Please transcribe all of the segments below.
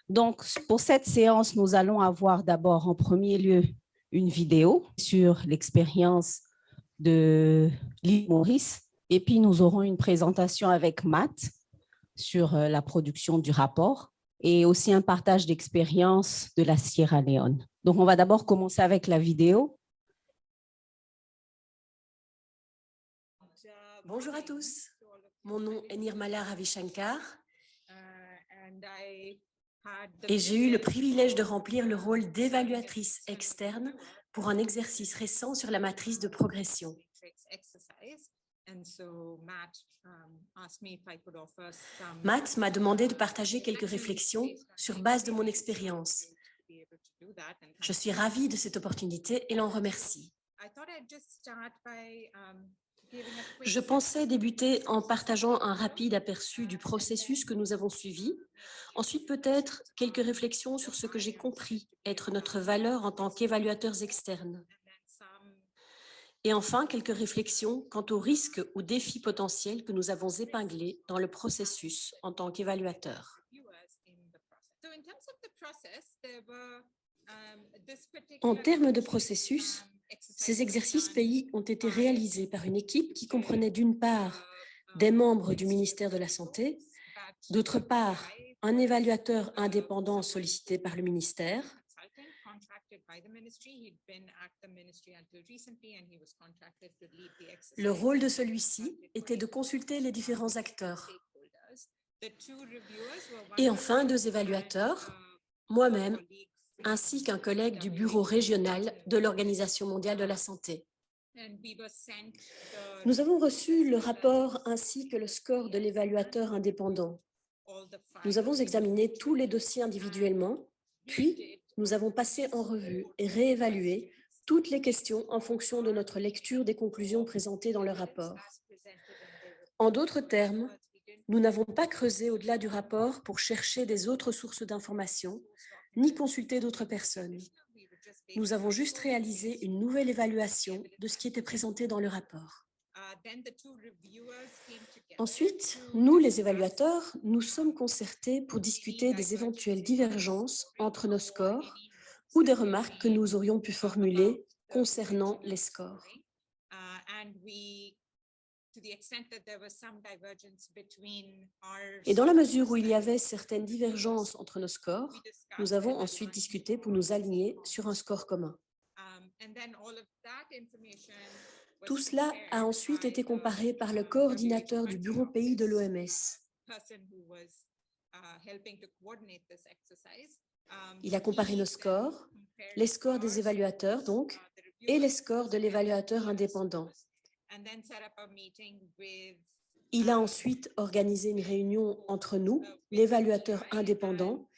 Donc, pour cette séance, nous allons avoir d'abord en premier lieu une vidéo sur l'expérience de l'île Maurice. Et puis, nous aurons une présentation avec Matt sur la production du rapport et aussi un partage d'expérience de la Sierra Leone. Donc, on va d'abord commencer avec la vidéo. Bonjour à tous, mon nom est Nirmala Ravishankar et j'ai eu le privilège de remplir le rôle d'évaluatrice externe pour un exercice récent sur la matrice de progression. Matt m'a demandé de partager quelques réflexions sur base de mon expérience. Je suis ravie de cette opportunité et l'en remercie. Je pensais débuter en partageant un rapide aperçu du processus que nous avons suivi. Ensuite, peut-être quelques réflexions sur ce que j'ai compris être notre valeur en tant qu'évaluateurs externes. Et enfin, quelques réflexions quant aux risques ou défis potentiels que nous avons épinglés dans le processus en tant qu'évaluateurs. En termes de processus, ces exercices pays ont été réalisés par une équipe qui comprenait d'une part des membres du ministère de la Santé, d'autre part un évaluateur indépendant sollicité par le ministère, le rôle de celui-ci était de consulter les différents acteurs. Et enfin, 2 évaluateurs, moi-même, ainsi qu'un collègue du bureau régional de l'Organisation mondiale de la santé. Nous avons reçu le rapport ainsi que le score de l'évaluateur indépendant. Nous avons examiné tous les dossiers individuellement, puis nous avons passé en revue et réévalué toutes les questions en fonction de notre lecture des conclusions présentées dans le rapport. En d'autres termes, nous n'avons pas creusé au-delà du rapport pour chercher des autres sources d'informations, ni consulter d'autres personnes. Nous avons juste réalisé une nouvelle évaluation de ce qui était présenté dans le rapport. Ensuite, nous, les évaluateurs, nous sommes concertés pour discuter des éventuelles divergences entre nos scores ou des remarques que nous aurions pu formuler concernant les scores. Et dans la mesure où il y avait certaines divergences entre nos scores, nous avons ensuite discuté pour nous aligner sur un score commun. Tout cela a ensuite été comparé par le coordinateur du bureau pays de l'OMS. Il a comparé nos scores, les scores des évaluateurs donc, et les scores de l'évaluateur indépendant. Il a ensuite organisé une réunion entre nous, l'évaluateur indépendant,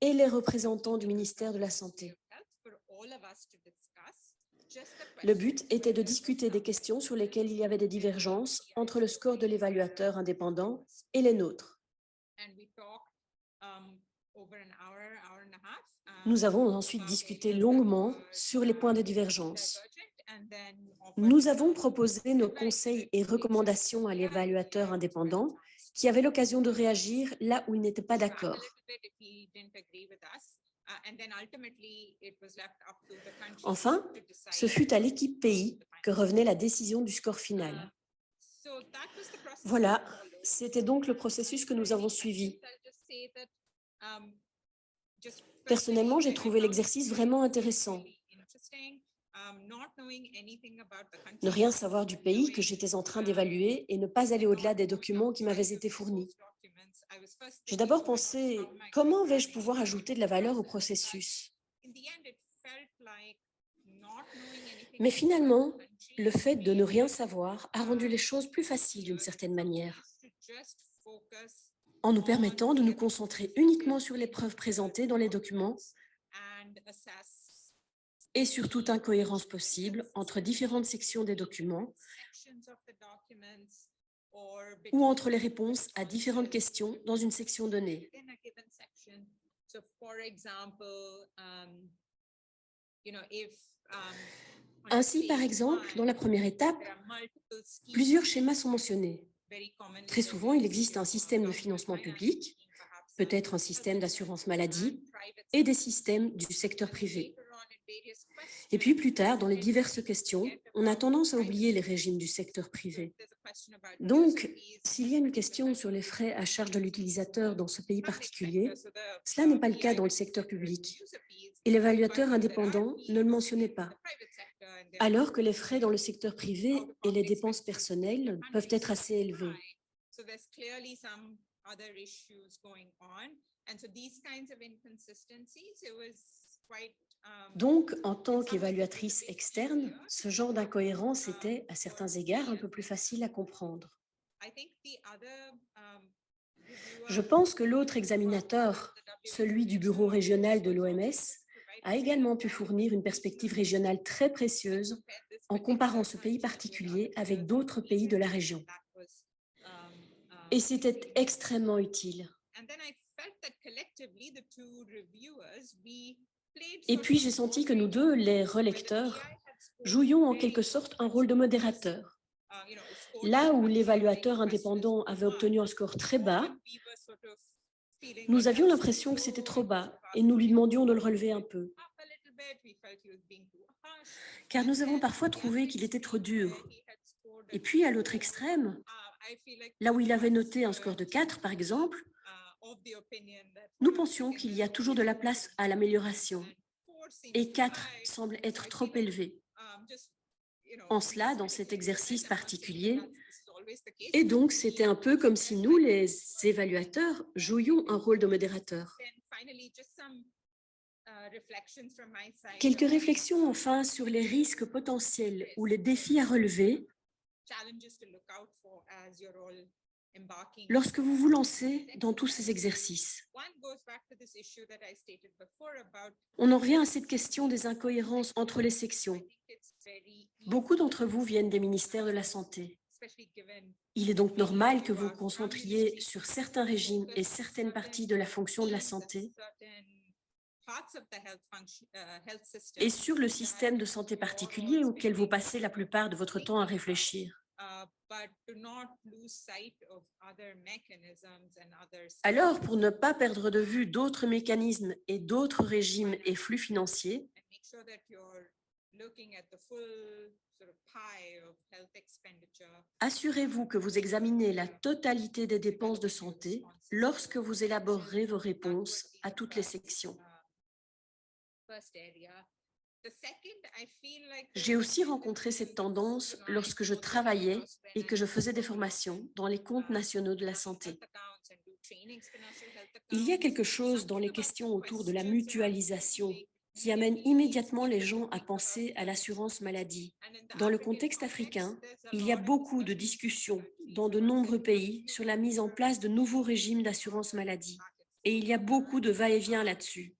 et les représentants du ministère de la Santé. Le but était de discuter des questions sur lesquelles il y avait des divergences entre le score de l'évaluateur indépendant et les nôtres. Nous avons ensuite discuté longuement sur les points de divergence. Nous avons proposé nos conseils et recommandations à l'évaluateur indépendant qui avait l'occasion de réagir là où il n'était pas d'accord. Enfin, ce fut à l'équipe pays que revenait la décision du score final. Voilà, c'était donc le processus que nous avons suivi. Personnellement, j'ai trouvé l'exercice vraiment intéressant. Ne rien savoir du pays que j'étais en train d'évaluer et ne pas aller au-delà des documents qui m'avaient été fournis. J'ai d'abord pensé, comment vais-je pouvoir ajouter de la valeur au processus? Mais finalement, le fait de ne rien savoir a rendu les choses plus faciles d'une certaine manière, en nous permettant de nous concentrer uniquement sur les preuves présentées dans les documents et sur toute incohérence possible entre différentes sections des documents ou entre les réponses à différentes questions dans une section donnée. Ainsi, par exemple, dans la première étape, plusieurs schémas sont mentionnés. Très souvent, il existe un système de financement public, peut-être un système d'assurance maladie et des systèmes du secteur privé. Et puis plus tard, dans les diverses questions, on a tendance à oublier les régimes du secteur privé. Donc, s'il y a une question sur les frais à charge de l'utilisateur dans ce pays particulier, cela n'est pas le cas dans le secteur public. Et l'évaluateur indépendant ne le mentionnait pas. Alors que les frais dans le secteur privé et les dépenses personnelles peuvent être assez élevés. Donc, en tant qu'évaluatrice externe, ce genre d'incohérence était, à certains égards, un peu plus facile à comprendre. Je pense que l'autre examinateur, celui du bureau régional de l'OMS, a également pu fournir une perspective régionale très précieuse en comparant ce pays particulier avec d'autres pays de la région. Et c'était extrêmement utile. Et puis, j'ai senti que nous deux, les relecteurs, jouions en quelque sorte un rôle de modérateur. Là où l'évaluateur indépendant avait obtenu un score très bas, nous avions l'impression que c'était trop bas et nous lui demandions de le relever un peu. Car nous avons parfois trouvé qu'il était trop dur. Et puis, à l'autre extrême, là où il avait noté un score de 4, par exemple, nous pensions qu'il y a toujours de la place à l'amélioration. Et 4 semble être trop élevé. En cela, dans cet exercice particulier, et donc c'était un peu comme si nous, les évaluateurs, jouions un rôle de modérateur. Quelques réflexions enfin sur les risques potentiels ou les défis à relever lorsque vous vous lancez dans tous ces exercices. On en revient à cette question des incohérences entre les sections. Beaucoup d'entre vous viennent des ministères de la Santé. Il est donc normal que vous vous concentriez sur certains régimes et certaines parties de la fonction de la santé et sur le système de santé particulier auquel vous passez la plupart de votre temps à réfléchir. Alors, pour ne pas perdre de vue d'autres mécanismes et d'autres régimes et flux financiers, assurez-vous que vous examinez la totalité des dépenses de santé lorsque vous élaborerez vos réponses à toutes les sections. J'ai aussi rencontré cette tendance lorsque je travaillais et que je faisais des formations dans les comptes nationaux de la santé. Il y a quelque chose dans les questions autour de la mutualisation qui amène immédiatement les gens à penser à l'assurance maladie. Dans le contexte africain, il y a beaucoup de discussions dans de nombreux pays sur la mise en place de nouveaux régimes d'assurance maladie. Et il y a beaucoup de va-et-vient là-dessus.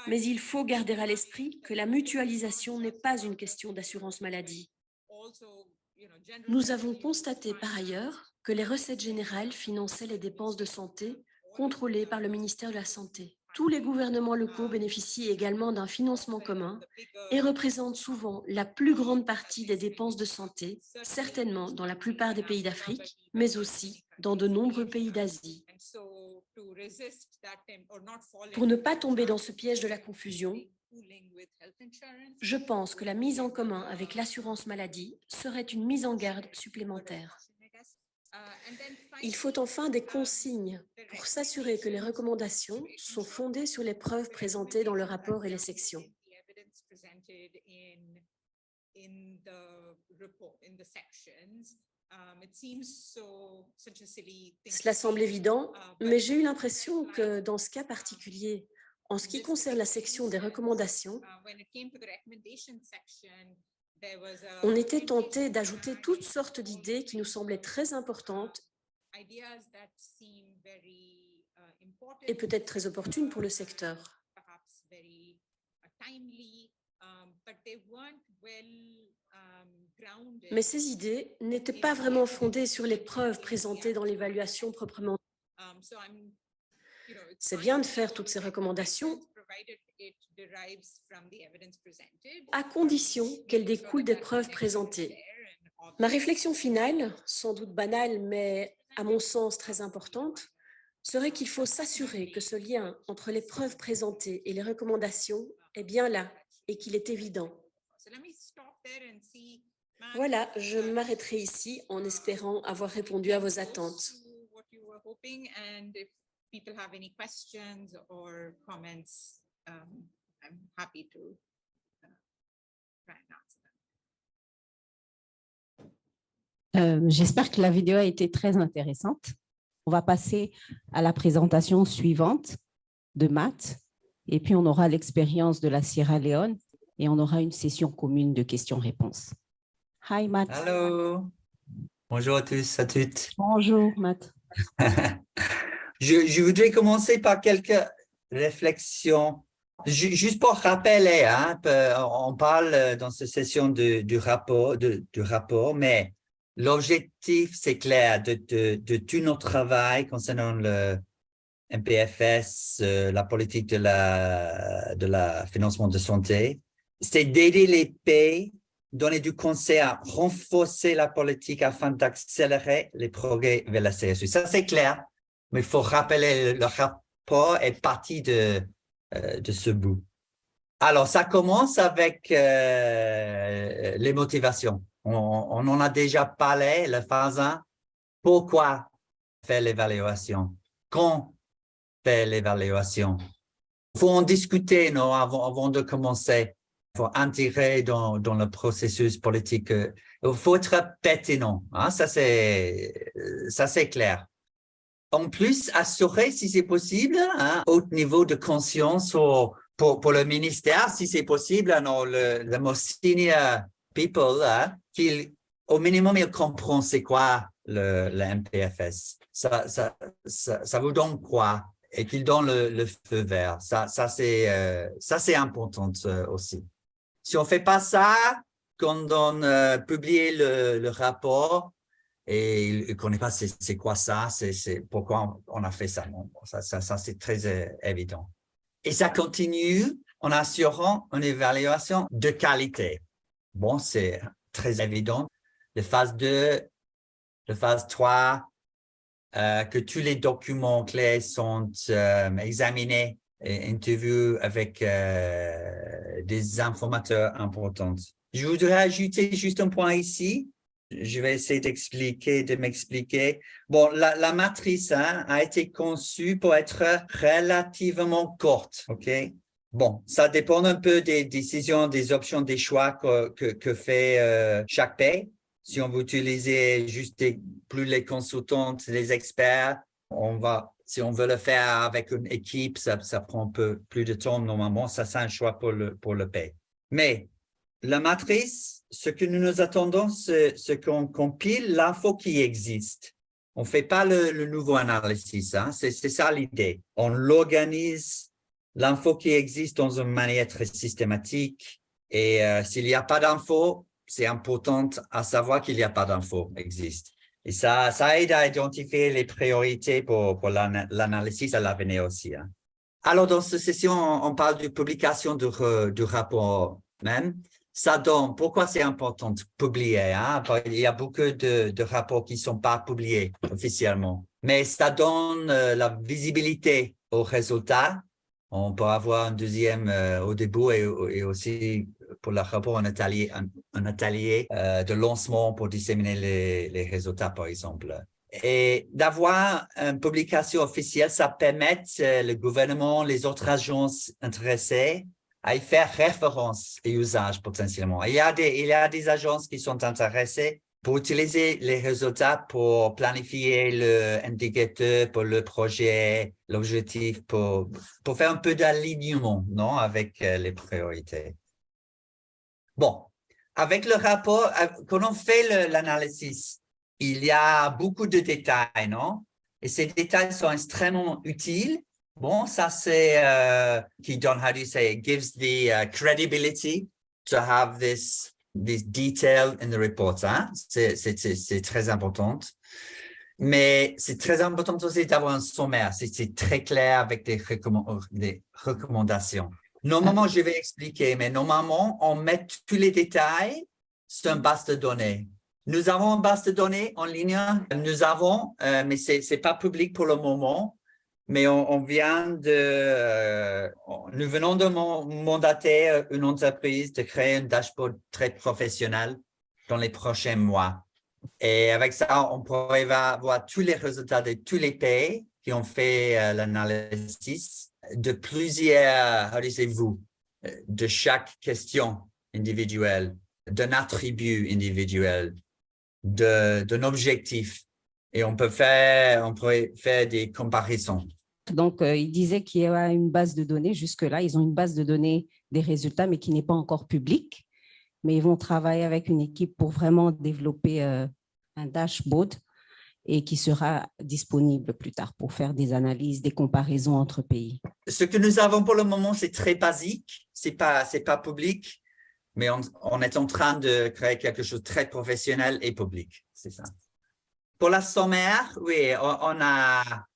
Mais il faut garder à l'esprit que la mutualisation n'est pas une question d'assurance maladie. Nous avons constaté par ailleurs que les recettes générales finançaient les dépenses de santé contrôlées par le ministère de la Santé. Tous les gouvernements locaux bénéficient également d'un financement commun et représentent souvent la plus grande partie des dépenses de santé, certainement dans la plupart des pays d'Afrique, mais aussi dans de nombreux pays d'Asie. Pour ne pas tomber dans ce piège de la confusion, je pense que la mise en commun avec l'assurance maladie serait une mise en garde supplémentaire. Il faut enfin des consignes pour s'assurer que les recommandations sont fondées sur les preuves présentées dans le rapport et les sections. Cela semble évident, mais j'ai eu l'impression que dans ce cas particulier, en ce qui concerne la section des recommandations, on était tenté d'ajouter toutes sortes d'idées qui nous semblaient très importantes et peut-être très opportunes pour le secteur. Mais ces idées n'étaient pas vraiment fondées sur les preuves présentées dans l'évaluation proprement. C'est bien de faire toutes ces recommandations, à condition qu'elles découlent des preuves présentées. Ma réflexion finale, sans doute banale, mais à mon sens très importante, serait qu'il faut s'assurer que ce lien entre les preuves présentées et les recommandations est bien là et qu'il est évident. Voilà, je m'arrêterai ici en espérant avoir répondu à vos attentes. J'espère que la vidéo a été très intéressante. On va passer à la présentation suivante de Matt, et puis on aura l'expérience de la Sierra Leone et on aura une session commune de questions-réponses. Hi Matt. Allô, bonjour à tous, à toutes. Bonjour Matt. Je voudrais commencer par quelques réflexions. Juste pour rappeler, hein, on parle dans cette session du rapport, mais l'objectif, c'est clair, de tout notre travail concernant le MPFS, la politique de la financement de santé, c'est d'aider les pays, donner du conseil à renforcer la politique afin d'accélérer les progrès vers la CSU. Ça, c'est clair, mais il faut rappeler, le rapport est parti de ce bout. Alors, ça commence avec les motivations. On en a déjà parlé, la phase 1. Pourquoi faire l'évaluation? Quand faire l'évaluation? Il faut en discuter non, avant de commencer. Il faut intégrer dans le processus politique. Il faut être pertinent. Hein? Ça, c'est clair. En plus, assurer, si c'est possible, un haut niveau de conscience pour le ministère, si c'est possible, le most senior people, au minimum, ils comprennent c'est quoi le MPFS. Ça vous donne quoi? Et qu'ils donnent le feu vert. Ça c'est important aussi. Si on fait pas ça, quand on publie le rapport, et il ne connaît pas c'est quoi ça, c'est pourquoi on a fait ça. Non, ça c'est très évident. Et ça continue en assurant une évaluation de qualité. Bon, c'est très évident. La phase 2, la phase 3, que tous les documents clés sont examinés et interviewés avec des informateurs importants. Je voudrais ajouter juste un point ici. Je vais essayer de m'expliquer. Bon, la matrice a été conçue pour être relativement courte, OK? Bon, ça dépend un peu des décisions, des options, des choix que fait chaque pays. Si on veut utiliser juste plus les consultantes, les experts, si on veut le faire avec une équipe, ça prend un peu plus de temps normalement. Ça, c'est un choix pour le pays. Mais la matrice, ce que nous attendons, c'est qu'on compile l'info qui existe. On ne fait pas le nouveau analyse, hein? C'est ça l'idée. On l'organise, l'info qui existe dans une manière très systématique. Et s'il n'y a pas d'info, c'est important à savoir qu'il n'y a pas d'info existe. Et ça aide à identifier les priorités pour l'analyse à l'avenir aussi. Hein. Alors, dans cette session, on parle de publication du rapport même. Ça donne, pourquoi c'est important de publier? Hein? Il y a beaucoup de rapports qui ne sont pas publiés officiellement, mais ça donne la visibilité aux résultats. On peut avoir un deuxième au début et aussi pour le rapport un atelier de lancement pour disséminer les résultats, par exemple. Et d'avoir une publication officielle, ça permet le gouvernement, les autres agences intéressées à y faire référence et usage potentiellement. Il y a des agences qui sont intéressées pour utiliser les résultats pour planifier le indicateur pour le projet, l'objectif, pour faire un peu d'alignement, non, avec les priorités. Bon, avec le rapport, quand on fait l'analyse, il y a beaucoup de détails, non? Et ces détails sont extrêmement utiles. Bon, ça c'est qui donne, how do you say, it gives the credibility to have this detail in the report. Hein? C'est très important. Mais c'est très important aussi d'avoir un sommaire. C'est très clair avec des recommandations. Normalement, je vais expliquer, mais normalement, on met tous les détails sur une base de données. Nous avons une base de données en ligne. Nous avons, mais c'est pas public pour le moment. mais nous venons de mandater une entreprise de créer un dashboard très professionnel dans les prochains mois. Et avec ça, on pourrait voir tous les résultats de tous les pays qui ont fait l'analyse de plusieurs, de chaque question individuelle, d'un attribut individuel, d'un objectif. Et on pourrait faire des comparaisons. Donc, il disait qu'il y a une base de données. Jusque-là, ils ont une base de données des résultats, mais qui n'est pas encore publique. Mais ils vont travailler avec une équipe pour vraiment développer un dashboard et qui sera disponible plus tard pour faire des analyses, des comparaisons entre pays. Ce que nous avons pour le moment, c'est très basique. C'est pas public, mais on est en train de créer quelque chose de très professionnel et public. C'est ça. Pour la sommaire, oui, on a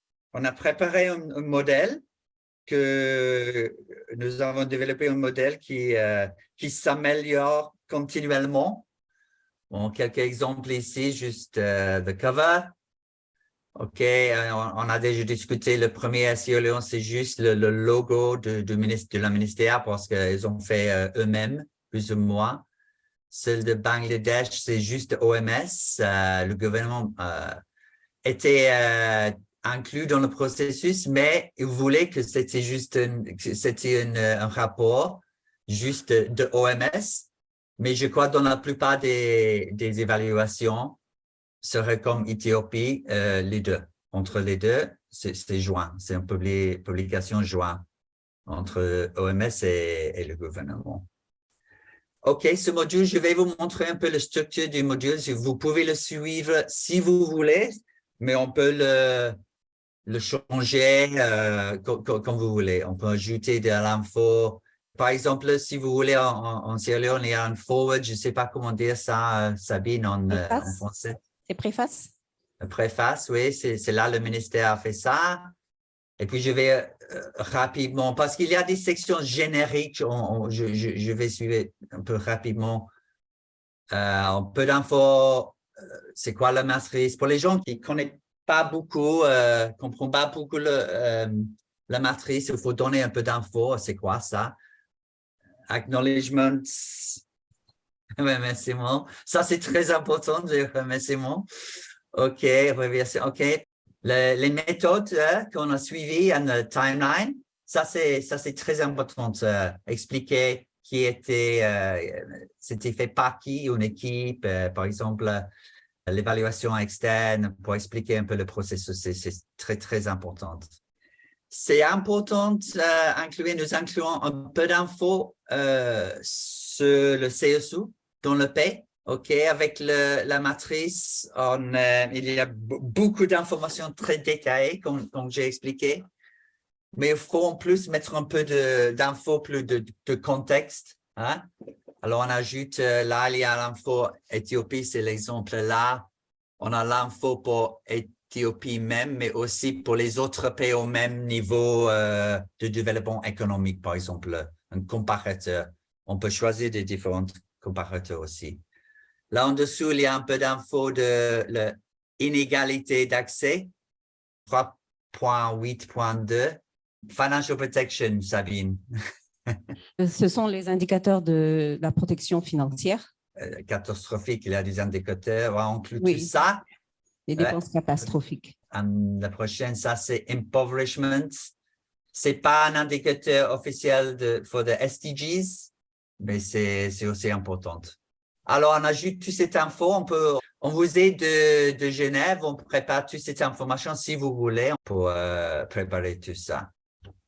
préparé un modèle que nous avons développé un modèle qui s'améliore continuellement. Bon, quelques exemples ici, juste the cover. OK, on a déjà discuté le premier Sierra Leone, c'est juste le logo de la ministère parce qu'ils ont fait eux-mêmes, plus ou moins. Celle de Bangladesh, c'est juste OMS. Le gouvernement était inclus dans le processus, mais il voulait que c'était juste un rapport juste de OMS. Mais je crois que dans la plupart des évaluations, serait comme Éthiopie, les deux. Entre les deux, c'est joint. C'est une publication jointe entre OMS et le gouvernement. OK, ce module, je vais vous montrer un peu la structure du module. Vous pouvez le suivre si vous voulez, mais on peut le changer comme vous voulez. On peut ajouter de l'info. Par exemple, si vous voulez, en Sierra Leone, il y a un forward, je ne sais pas comment dire ça, Sabine, en français. C'est préface? Préface, oui, c'est là le ministère a fait ça. Et puis, je vais rapidement, parce qu'il y a des sections génériques, je vais suivre un peu rapidement. Un peu d'infos, c'est quoi la matrice? Pour les gens qui ne connaissent pas beaucoup, comprennent pas beaucoup la matrice, il faut donner un peu d'infos. C'est quoi ça? Acknowledgement. Remerciement. Ça, c'est très important, les remerciements. OK, remerciement. OK. Les méthodes qu'on a suivies en timeline, ça c'est très important. Expliquer qui c'était fait par qui, une équipe, par exemple, l'évaluation externe, pour expliquer un peu le processus, c'est très, très important. C'est important nous incluons un peu d'infos sur le CSU dans le P. OK, avec la matrice, il y a beaucoup d'informations très détaillées, comme j'ai expliqué. Mais il faut en plus mettre un peu d'infos, plus de contexte. Hein? Alors, on ajoute, là, il y a l'info Éthiopie, c'est l'exemple là. On a l'info pour Éthiopie même, mais aussi pour les autres pays au même niveau de développement économique, par exemple, un comparateur. On peut choisir des différents comparateurs aussi. Là, en dessous, il y a un peu d'infos de l'inégalité d'accès, 3.8.2. Financial protection, Sabine. Ce sont les indicateurs de la protection financière. Catastrophique, il y a des indicateurs, on inclut Oui. tout ça. Les dépenses catastrophiques. La prochaine, ça, c'est impoverishment. Ce n'est pas un indicateur officiel pour les SDGs, mais c'est aussi important. Alors, on ajoute toute cette info. On vous aide de Genève. On prépare toute cette information si vous voulez pour préparer tout ça.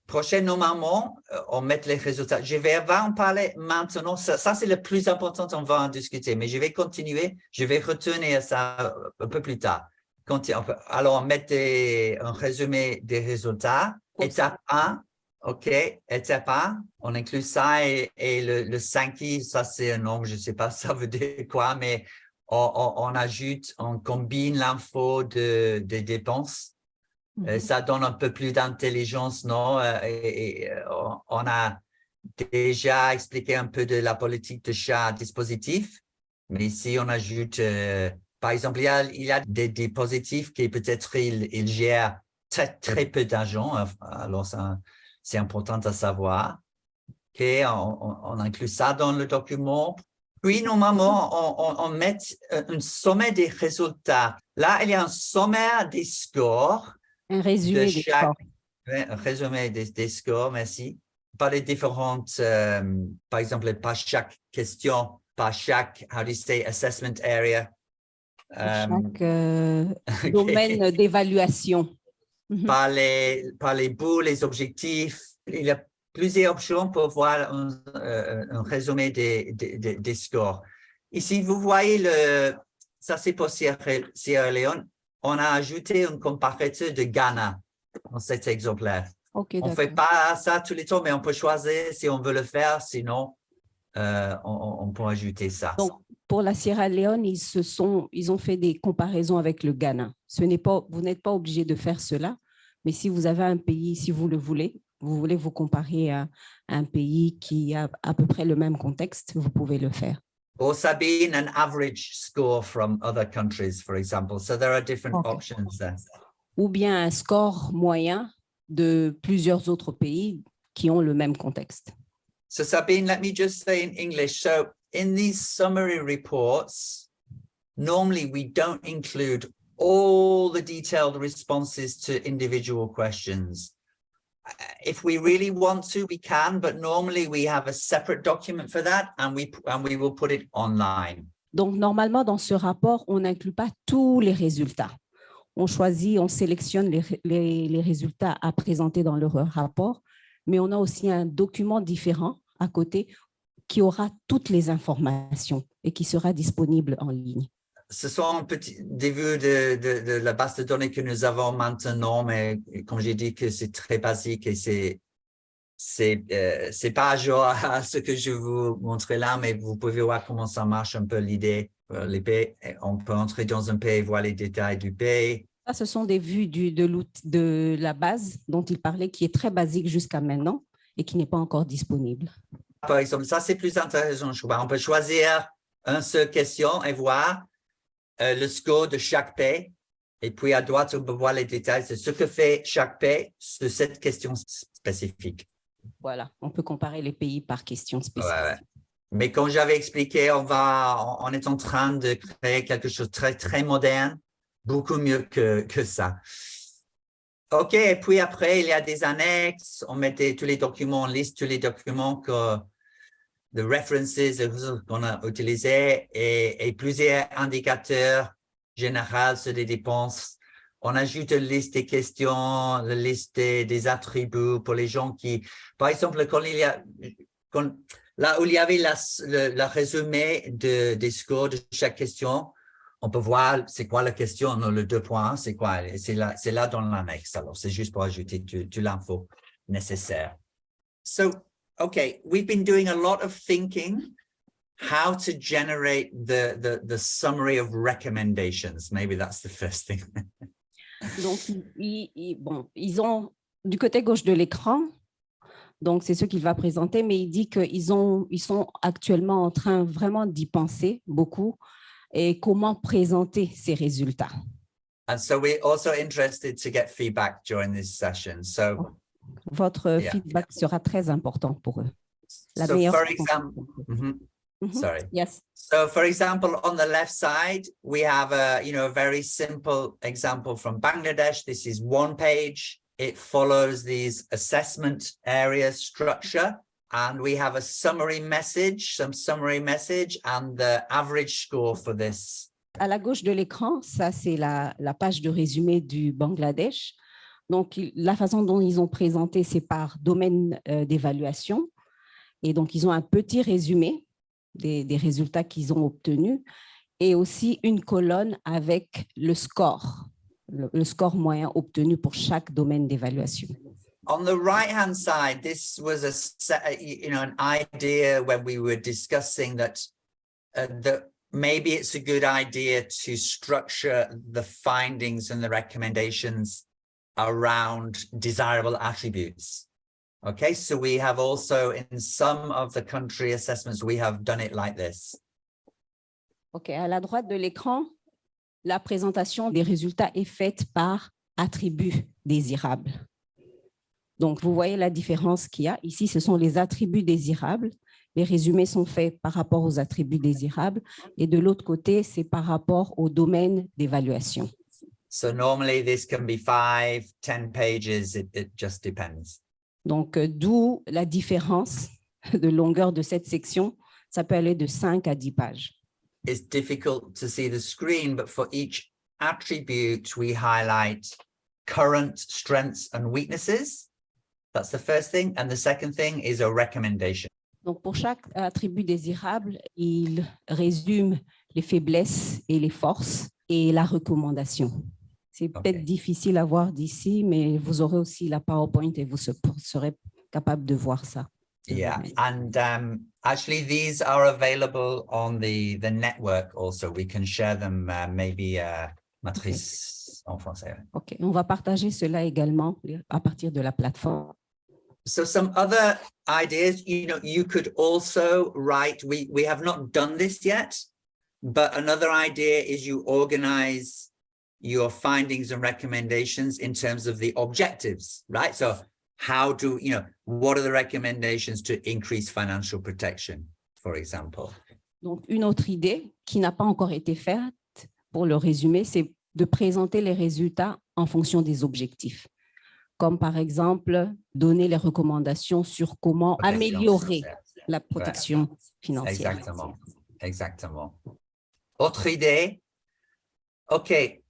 Prochain, normalement, on met les résultats. Je vais en parler maintenant. Ça c'est le plus important, on va en discuter. Mais je vais continuer. Je vais retourner à ça un peu plus tard. Alors, on met un résumé des résultats. Étape 1. OK, étape 1, on inclut ça et le 5i, ça c'est un nombre, je ne sais pas ça veut dire quoi, mais on ajoute, on combine l'info des dépenses. Ça donne un peu plus d'intelligence, non? On a déjà expliqué un peu de la politique de chaque dispositif, mais ici on ajoute, par exemple, il y a des dispositifs qui peut-être ils gèrent très peu d'argent, alors c'est important à savoir. Okay, on inclut ça dans le document. Puis, normalement, on met un sommet des résultats. Là, il y a un sommaire des scores. Un résumé des scores. Un résumé des scores, merci. Par les différentes, par exemple, pas chaque question, pas chaque, how do you say, assessment area. Chaque domaine d'évaluation. Par les bouts, les objectifs. Il y a plusieurs options pour voir un résumé des scores. Ici, vous voyez, ça c'est pour Sierra Leone. On a ajouté un comparateur de Ghana dans cet exemplaire. Okay, on ne fait pas ça tous les temps, mais on peut choisir si on veut le faire. Sinon, on peut ajouter ça. Donc, pour la Sierra Leone, ils ont fait des comparaisons avec le Ghana. Vous n'êtes pas obligé de faire cela, mais si vous avez un pays, si vous le voulez, vous comparer à un pays qui a à peu près le même contexte, vous pouvez le faire. Or Sabine, an average score from other countries, for example. So there are different options there. Ou bien un score moyen de plusieurs autres pays qui ont le même contexte. So Sabine, let me just say in English. So in these summary reports, normally we don't include all the detailed responses to individual questions. If we really want to, we can, but normally we have a separate document for that and we will put it online. Donc, normalement, dans ce rapport, on n'inclut pas tous les résultats. On sélectionne les résultats à présenter dans le rapport, mais on a aussi un document différent à côté qui aura toutes les informations et qui sera disponible en ligne. Ce sont des vues de la base de données que nous avons maintenant, mais comme j'ai dit que c'est très basique et c'est pas à jour à ce que je vous montrer là, mais vous pouvez voir comment ça marche un peu l'idée. Les pays, on peut entrer dans un pays et voir les détails du pays. Ça, ce sont des vues de la base dont il parlait, qui est très basique jusqu'à maintenant et qui n'est pas encore disponible. Par exemple, ça c'est plus intéressant. On peut choisir une seule question et voir le score de chaque pays. Et puis à droite, on peut voir les détails de ce que fait chaque pays sur cette question spécifique. Voilà, on peut comparer les pays par question spécifique. Ouais. Mais comme j'avais expliqué, on est en train de créer quelque chose de très, très moderne, beaucoup mieux que ça. OK, et puis après, il y a des annexes. On mettait tous les documents, on liste tous les documents de references qu'on a utilisés et plusieurs indicateurs généraux sur les dépenses. On ajoute une liste des questions, la liste des attributs pour les gens qui, par exemple, là où il y avait le résumé des scores de chaque question, on peut voir c'est quoi la question, le 2 points, c'est quoi, c'est là dans l'annexe. Alors, c'est juste pour ajouter toute l'info nécessaire. So, okay, we've been doing a lot of thinking how to generate the summary of recommendations. Maybe that's the first thing. Donc, ils ont du côté gauche de l'écran, donc c'est ce qu'il va présenter, mais il dit qu'ils sont actuellement en train vraiment d'y penser beaucoup et comment présenter ces résultats. And so we're also interested to get feedback during this session. So votre feedback sera très important pour eux. So for example, sorry. Yes. So for example, on the left side, we have a very simple example from Bangladesh. This is one page. It follows these assessment area structure. And we have a summary message, and the average score for this. À la gauche de l'écran, ça c'est la page de résumé du Bangladesh. Donc, la façon dont ils ont présenté, c'est par domaine d'évaluation. Et donc, ils ont un petit résumé des résultats qu'ils ont obtenus et aussi une colonne avec le score moyen obtenu pour chaque domaine d'évaluation. On the right-hand side, this was an idea when we were discussing that maybe it's a good idea to structure the findings and the recommendations around desirable attributes. Okay, so we have also in some of the country assessments, we have done it like this. OK, à la droite de l'écran, la présentation des résultats est faite par attributs désirables. Donc, vous voyez la différence qu'il y a. Ici, ce sont les attributs désirables. Les résumés sont faits par rapport aux attributs désirables. Et de l'autre côté, c'est par rapport au domaine d'évaluation. So normally this can be 5, 10 pages, it just depends. Donc, d'où la différence de longueur de cette section. Ça peut aller de 5 à 10 pages. It's difficult to see the screen, but for each attribute, we highlight current strengths and weaknesses. That's the first thing. And the second thing is a recommendation. Donc, pour chaque attribut désirable, il résume les faiblesses et les forces et la recommandation. C'est peut-être difficile à voir d'ici, mais vous aurez aussi la PowerPoint et vous serez capable de voir ça. Yeah, and actually these are available on the network also. We can share them maybe Matrice en français. OK, on va partager cela également à partir de la plateforme. So some other ideas, you could also write, we have not done this yet, but another idea is you organize your findings and recommendations in terms of the objectives, right? So how do, what are the recommendations to increase financial protection, for example? Donc, une autre idée qui n'a pas encore été faite pour le résumé, c'est de présenter les résultats en fonction des objectifs. Comme par exemple, donner les recommandations sur comment améliorer la protection financière. Exactement, exactement. Autre idée? Okay,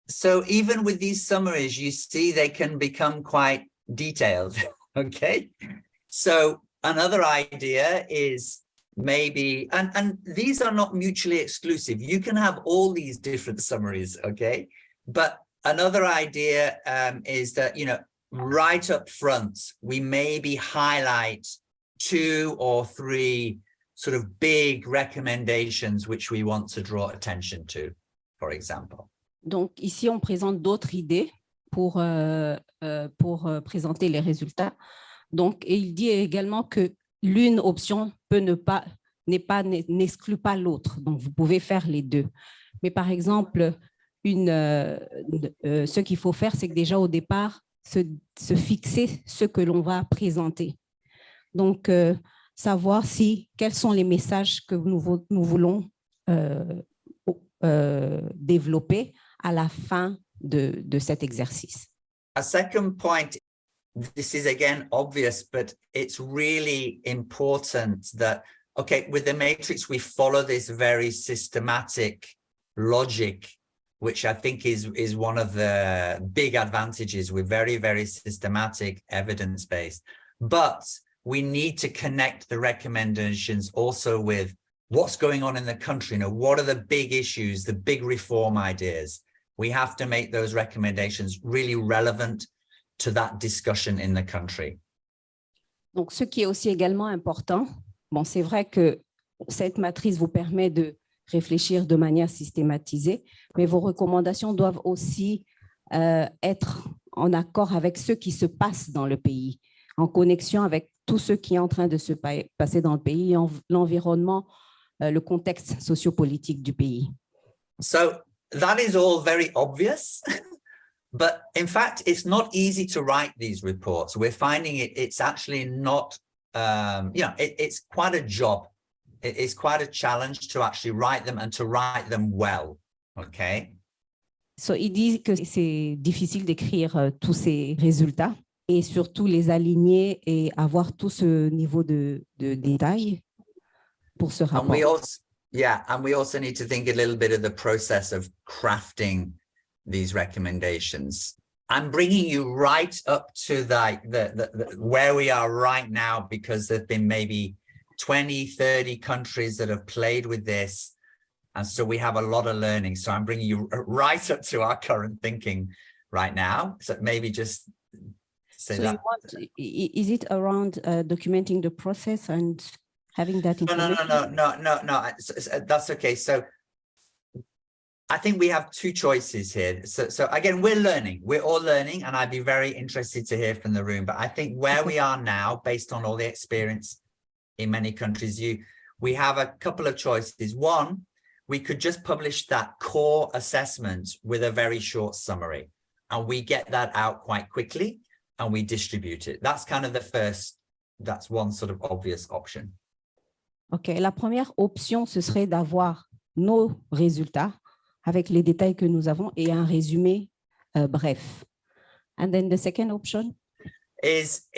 so even with these summaries, you see they can become quite detailed, okay? So another idea is maybe, and these are not mutually exclusive. You can have all these different summaries, okay? But another idea is that, right up front, we maybe highlight 2 or 3 sort of big recommendations which we want to draw attention to, for example. Donc, ici, on présente d'autres idées pour présenter les résultats. Donc, et il dit également que l'une option n'exclut pas l'autre. Donc, vous pouvez faire les deux. Mais par exemple, ce qu'il faut faire, c'est que déjà au départ, se fixer ce que l'on va présenter. Donc, savoir quels sont les messages que nous voulons développer à la fin de cet exercice. A second point, this is again obvious, but it's really important that, okay, with the matrix, we follow this very systematic logic, which I think is one of the big advantages. We're very, very systematic, evidence-based, but we need to connect the recommendations also with what's going on in the country. What are the big issues, the big reform ideas? We have to make those recommendations really relevant to that discussion in the country. Donc, ce qui est aussi également important, c'est vrai que cette matrice vous permet de réfléchir de manière systématisée, mais vos recommandations doivent aussi être en accord avec ce qui se passe dans le pays, en connexion avec tout ce qui est en train de se passer dans le pays, l'environnement, le contexte sociopolitique du pays. So that is all very obvious, but in fact, it's not easy to write these reports. We're finding it's actually not, it's quite a job. It's quite a challenge to actually write them and to write them well, okay? So, il dit que c'est difficile d'écrire tous ces résultats et surtout les aligner et avoir tout ce niveau de détail pour ce rapport. And we also need to think a little bit of the process of crafting these recommendations. I'm bringing you right up to the where we are right now, because there've been maybe 20, 30 countries that have played with this. And so we have a lot of learning. So I'm bringing you right up to our current thinking right now. So maybe just say that. Is it around documenting the process and having that information? No. That's okay. So I think we have 2 choices here. So again, we're learning. We're all learning, and I'd be very interested to hear from the room. But I think where we are now, based on all the experience in many countries, we have a couple of choices. One, we could just publish that core assessment with a very short summary. and we get that out quite quickly and we distribute it. That's kind of the first, that's one sort of obvious option. OK, la première option, ce serait d'avoir nos résultats avec les détails que nous avons et un résumé bref. And then the second option? Is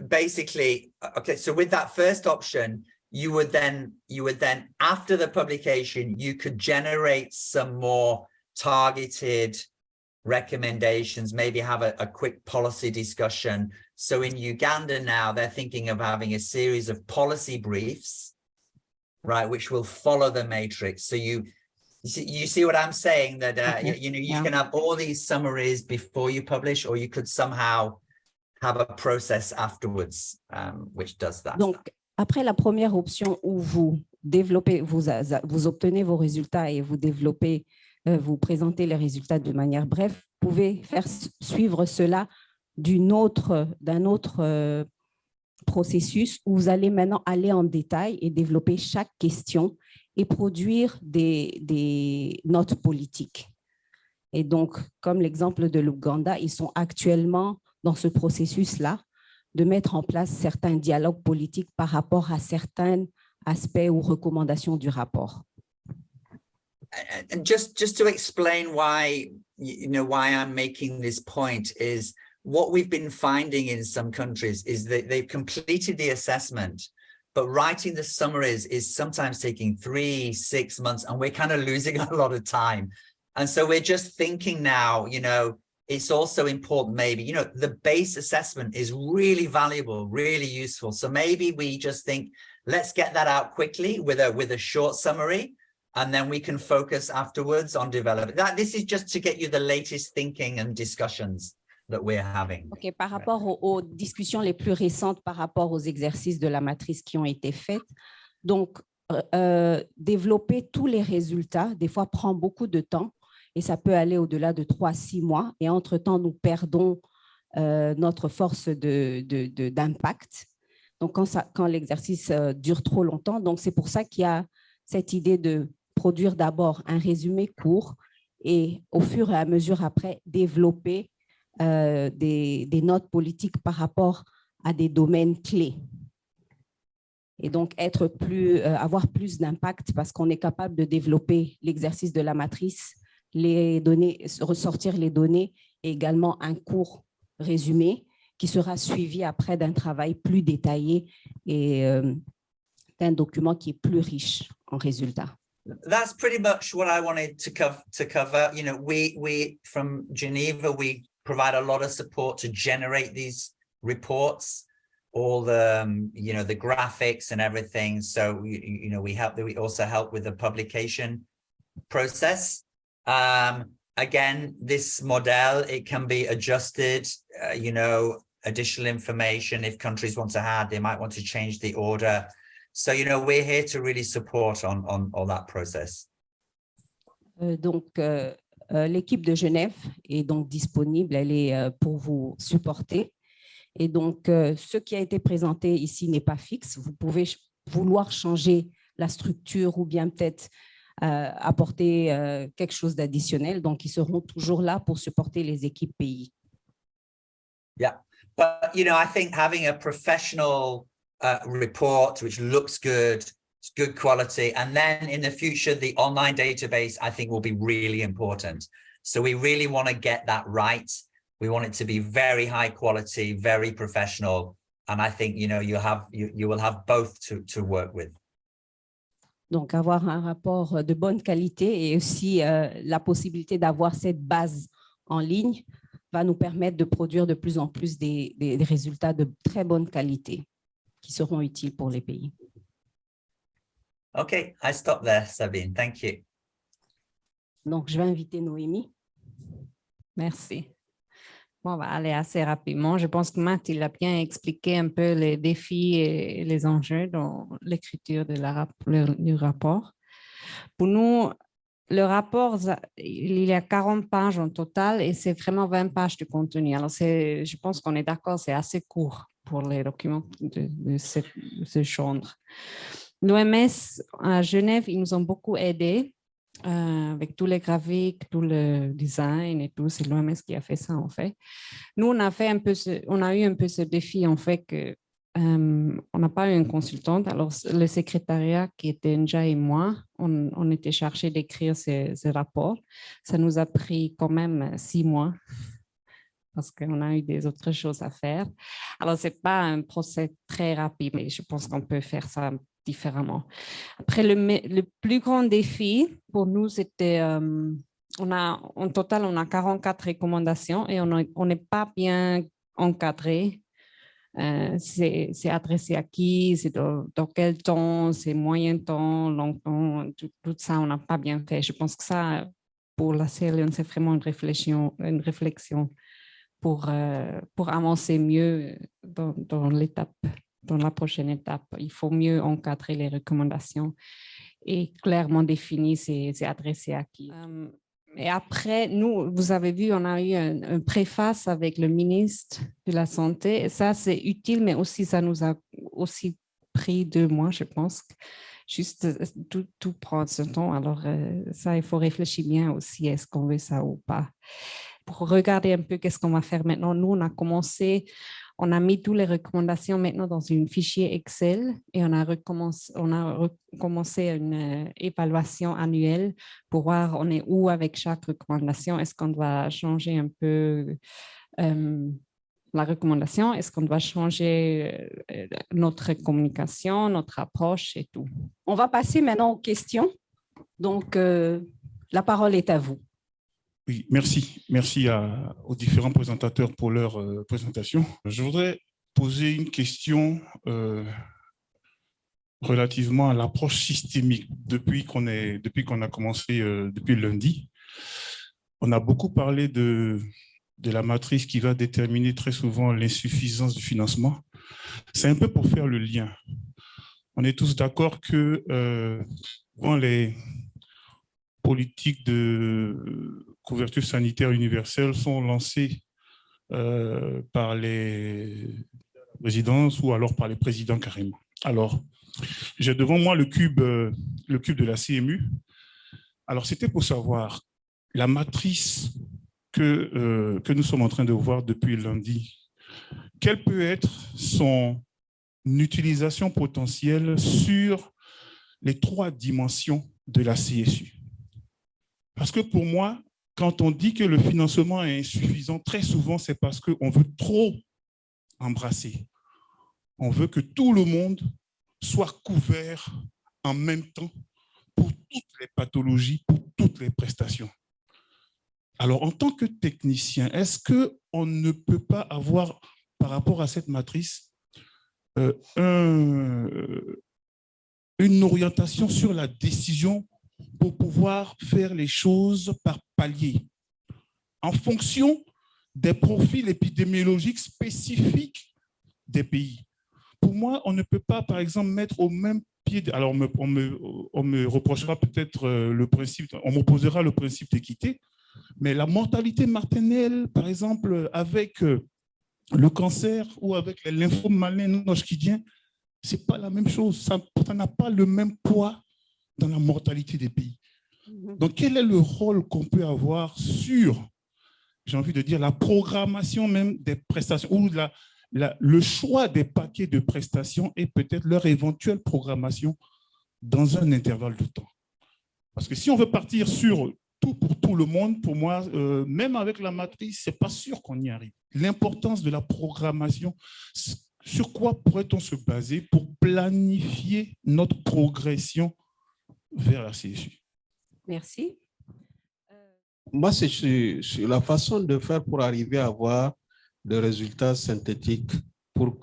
basically, okay, so with that first option, you would then after the publication, you could generate some more targeted recommendations, maybe have a quick policy discussion. So in Uganda now, they're thinking of having a series of policy briefs, right, which will follow the matrix. So you see what I'm saying, that Okay. you can have all these summaries before you publish, or you could somehow have a process afterwards, which does that. Donc, après la première option où vous développez, vous obtenez vos résultats et vous développez, vous présentez les résultats de manière brève, vous pouvez faire suivre cela d'un autre processus où vous allez maintenant aller en détail et développer chaque question et produire des notes politiques. Et donc, comme l'exemple de l'Ouganda, ils sont actuellement dans ce processus-là de mettre en place certains dialogues politiques par rapport à certains aspects ou recommandations du rapport. And just to explain why, why I'm making this point is what we've been finding in some countries is that they've completed the assessment, but writing the summaries is sometimes taking 3-6 months, and we're kind of losing a lot of time. And so we're just thinking now, it's also important, maybe, the base assessment is really valuable, really useful. So maybe we just think, let's get that out quickly with a short summary, and then we can focus afterwards on developing that. This is just to get you the latest thinking and discussions that we're having. Okay, par rapport aux discussions les plus récentes, par rapport aux exercices de la matrice qui ont été faits, donc développer tous les résultats, des fois, prend beaucoup de temps. Et ça peut aller au-delà de 3-6 mois. Et entre-temps, nous perdons notre force d'impact. Donc, quand l'exercice dure trop longtemps, donc c'est pour ça qu'il y a cette idée de produire d'abord un résumé court et au fur et à mesure après, développer des notes politiques par rapport à des domaines clés. Et donc, avoir plus d'impact parce qu'on est capable de développer l'exercice de la matrice, les données, ressortir les données et également un court résumé qui sera suivi après d'un travail plus détaillé et d'un document qui est plus riche en résultats. That's pretty much what I wanted to cover. We from Geneva, we provide a lot of support to generate these reports, all the the graphics and everything. So we also help with the publication process. Again, this model, it can be adjusted, additional information if countries want to add, they might want to change the order. So, we're here to really support on all that process. Donc, l'équipe de Genève est donc disponible, elle est pour vous supporter. Et donc, ce qui a été présenté ici n'est pas fixe. Vous pouvez vouloir changer la structure ou bien peut-être apporter quelque chose d'additionnel. Donc, ils seront toujours là pour supporter les équipes pays. Yeah, but, I think having a professional report which looks good, it's good quality, and then in the future, the online database, I think will be really important. So we really want to get that right. We want it to be very high quality, very professional. And I think, you will have both to work with. Donc, avoir un rapport de bonne qualité et aussi la possibilité d'avoir cette base en ligne va nous permettre de produire de plus en plus des résultats de très bonne qualité qui seront utiles pour les pays. Okay, I stop there, Sabine. Thank you. Donc, je vais inviter Noémie. Merci. Bon, on va aller assez rapidement. Je pense que Matt, il a bien expliqué un peu les défis et les enjeux dans l'écriture du rapport. Pour nous, le rapport, il y a 40 pages en total et c'est vraiment 20 pages de contenu. Alors, je pense qu'on est d'accord, c'est assez court pour les documents de ce genre. L'OMS à Genève, ils nous ont beaucoup aidés avec tous les graphiques, tout le design et tout. C'est l'OMS qui a fait ça, en fait. Nous, on a eu un peu ce défi, en fait, que on n'a pas eu une consultante. Alors, le secrétariat qui était Nja et moi, on était chargés d'écrire ces rapports. Ça nous a pris quand même 6 mois parce qu'on a eu des autres choses à faire. Alors, ce n'est pas un procès très rapide, mais je pense qu'on peut faire ça différemment. Après, le plus grand défi pour nous, c'était, en total, on a 44 recommandations et on n'est pas bien encadré. C'est adressé à qui, c'est dans quel temps, c'est moyen temps, long temps, tout ça, on n'a pas bien fait. Je pense que ça, pour la Sierra Leone, c'est vraiment une réflexion pour avancer mieux dans la prochaine étape. Il faut mieux encadrer les recommandations et clairement définir c'est adressé à qui. Et après, nous, vous avez vu, on a eu un préface avec le ministre de la Santé. Et ça, c'est utile, mais aussi, ça nous a aussi pris 2 mois, je pense. Juste tout prendre ce temps. Alors, ça, il faut réfléchir bien aussi, est-ce qu'on veut ça ou pas. Pour regarder un peu qu'est-ce qu'on va faire maintenant. Nous, on a mis toutes les recommandations maintenant dans un fichier Excel et on a recommencé une évaluation annuelle pour voir on est où avec chaque recommandation. Est-ce qu'on doit changer un peu la recommandation? Est-ce qu'on doit changer notre communication, notre approche et tout? On va passer maintenant aux questions. Donc, la parole est à vous. Oui, merci. Merci aux différents présentateurs pour leur présentation. Je voudrais poser une question relativement à l'approche systémique. Depuis qu'on a commencé, depuis lundi, on a beaucoup parlé de la matrice qui va déterminer très souvent l'insuffisance du financement. C'est un peu pour faire le lien. On est tous d'accord que dans les politiques de couverture sanitaire universelle sont lancées par les résidences ou alors par les présidents carrément. Alors, j'ai devant moi le cube de la CMU. Alors, c'était pour savoir la matrice que nous sommes en train de voir depuis lundi. Quelle peut être son utilisation potentielle sur les 3 dimensions de la CSU? Parce que pour moi, quand on dit que le financement est insuffisant, très souvent, c'est parce qu'on veut trop embrasser. On veut que tout le monde soit couvert en même temps pour toutes les pathologies, pour toutes les prestations. Alors, en tant que technicien, est-ce qu'on ne peut pas avoir, par rapport à cette matrice, une orientation sur la décision pour pouvoir faire les choses par palier, en fonction des profils épidémiologiques spécifiques des pays. Pour moi, on ne peut pas, par exemple, mettre au même pied, alors on me reprochera peut-être le principe, on m'opposera le principe d'équité, mais la mortalité maternelle, par exemple, avec le cancer ou avec les lymphomes malins non-hodgkiniens, ce n'est pas la même chose, ça n'a pas le même poids dans la mortalité des pays. Donc, quel est le rôle qu'on peut avoir sur, j'ai envie de dire, la programmation même des prestations ou le choix des paquets de prestations et peut-être leur éventuelle programmation dans un intervalle de temps? Parce que si on veut partir sur tout pour tout le monde, pour moi, même avec la matrice, ce n'est pas sûr qu'on y arrive. L'importance de la programmation, sur quoi pourrait-on se baser pour planifier notre progression vers la CSU? Merci. Moi, c'est la façon de faire pour arriver à avoir des résultats synthétiques pour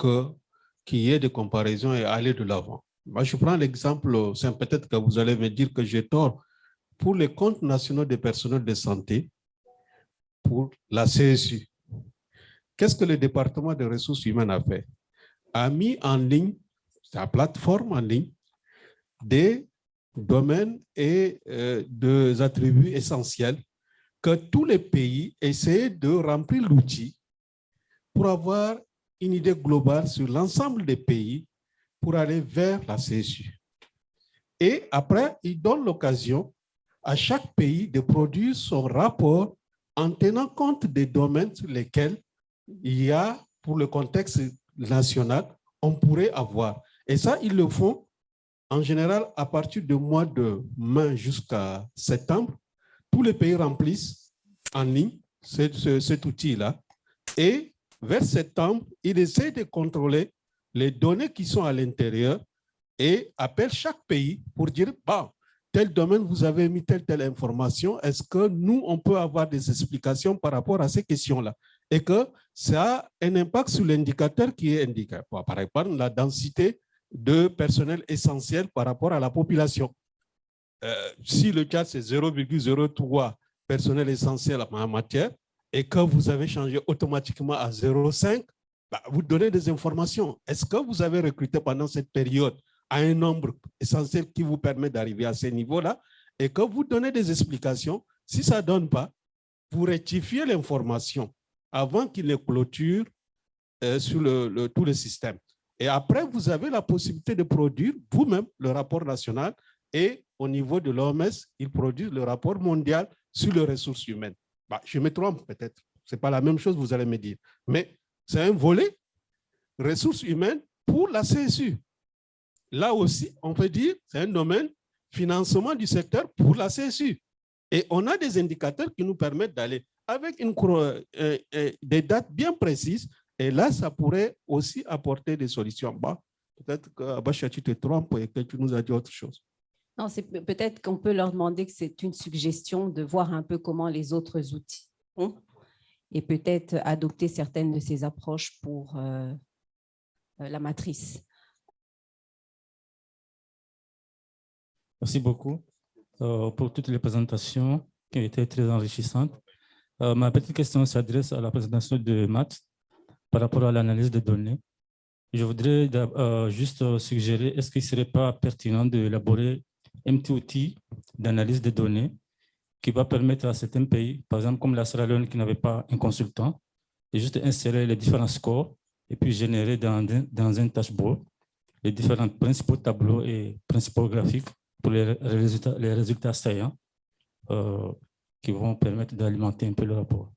qu'il y ait des comparaisons et aller de l'avant. Moi, je prends l'exemple, c'est peut-être que vous allez me dire que j'ai tort, pour les comptes nationaux des personnels de santé, pour la CSU. Qu'est-ce que le département des ressources humaines a fait? A mis en ligne, sa plateforme en ligne, des domaines et des attributs essentiels que tous les pays essaient de remplir l'outil pour avoir une idée globale sur l'ensemble des pays pour aller vers la CSU. Et après, ils donnent l'occasion à chaque pays de produire son rapport en tenant compte des domaines sur lesquels il y a, pour le contexte national, on pourrait avoir. Et ça, ils le font en général à partir du mois de mai jusqu'à septembre. Tous les pays remplissent en ligne cet outil-là. Et vers septembre, ils essaient de contrôler les données qui sont à l'intérieur et appellent chaque pays pour dire, bon, tel domaine, vous avez mis telle information, est-ce que nous, on peut avoir des explications par rapport à ces questions-là? Et que ça a un impact sur l'indicateur qui est indiqué. Par exemple, la densité de personnel essentiel par rapport à la population. Si le cas, c'est 0,03 personnel essentiel en matière, et que vous avez changé automatiquement à 0,5, bah, vous donnez des informations. Est-ce que vous avez recruté pendant cette période à un nombre essentiel qui vous permet d'arriver à ce niveau-là, et que vous donnez des explications? Si ça ne donne pas, vous rectifiez l'information avant qu'il ne clôture sur tout le système. Et après, vous avez la possibilité de produire vous-même le rapport national, et au niveau de l'OMS, ils produisent le rapport mondial sur les ressources humaines. Bah, je me trompe peut-être, ce n'est pas la même chose, vous allez me dire. Mais c'est un volet ressources humaines pour la CSU. Là aussi, on peut dire c'est un domaine financement du secteur pour la CSU. Et on a des indicateurs qui nous permettent d'aller avec des dates bien précises. Et là, ça pourrait aussi apporter des solutions. Bah, peut-être que Abacha, tu te trompes et que tu nous as dit autre chose. Non, peut-être qu'on peut leur demander que c'est une suggestion de voir un peu comment les autres outils font et peut-être adopter certaines de ces approches pour la matrice. Merci beaucoup pour toutes les présentations qui ont été très enrichissantes. Ma petite question s'adresse à la présentation de Matt par rapport à l'analyse des données. Je voudrais juste suggérer, est-ce qu'il ne serait pas pertinent d'élaborer un petit outil d'analyse des données qui va permettre à certains pays, par exemple comme la Sierra Leone qui n'avait pas un consultant, de juste insérer les différents scores et puis générer dans un dashboard les différents principaux tableaux et principaux graphiques pour les résultats saillants qui vont permettre d'alimenter un peu le rapport.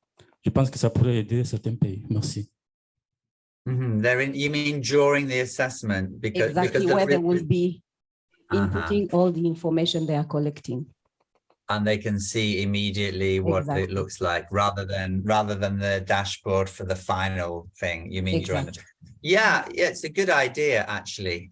Je pense que ça pourrait aider certains pays. Merci. You mean during the assessment? Exactly, where they will be inputting all the information they are collecting. And they can see immediately what it looks like rather than the dashboard for the final thing. You mean during the... Yeah, it's a good idea, actually.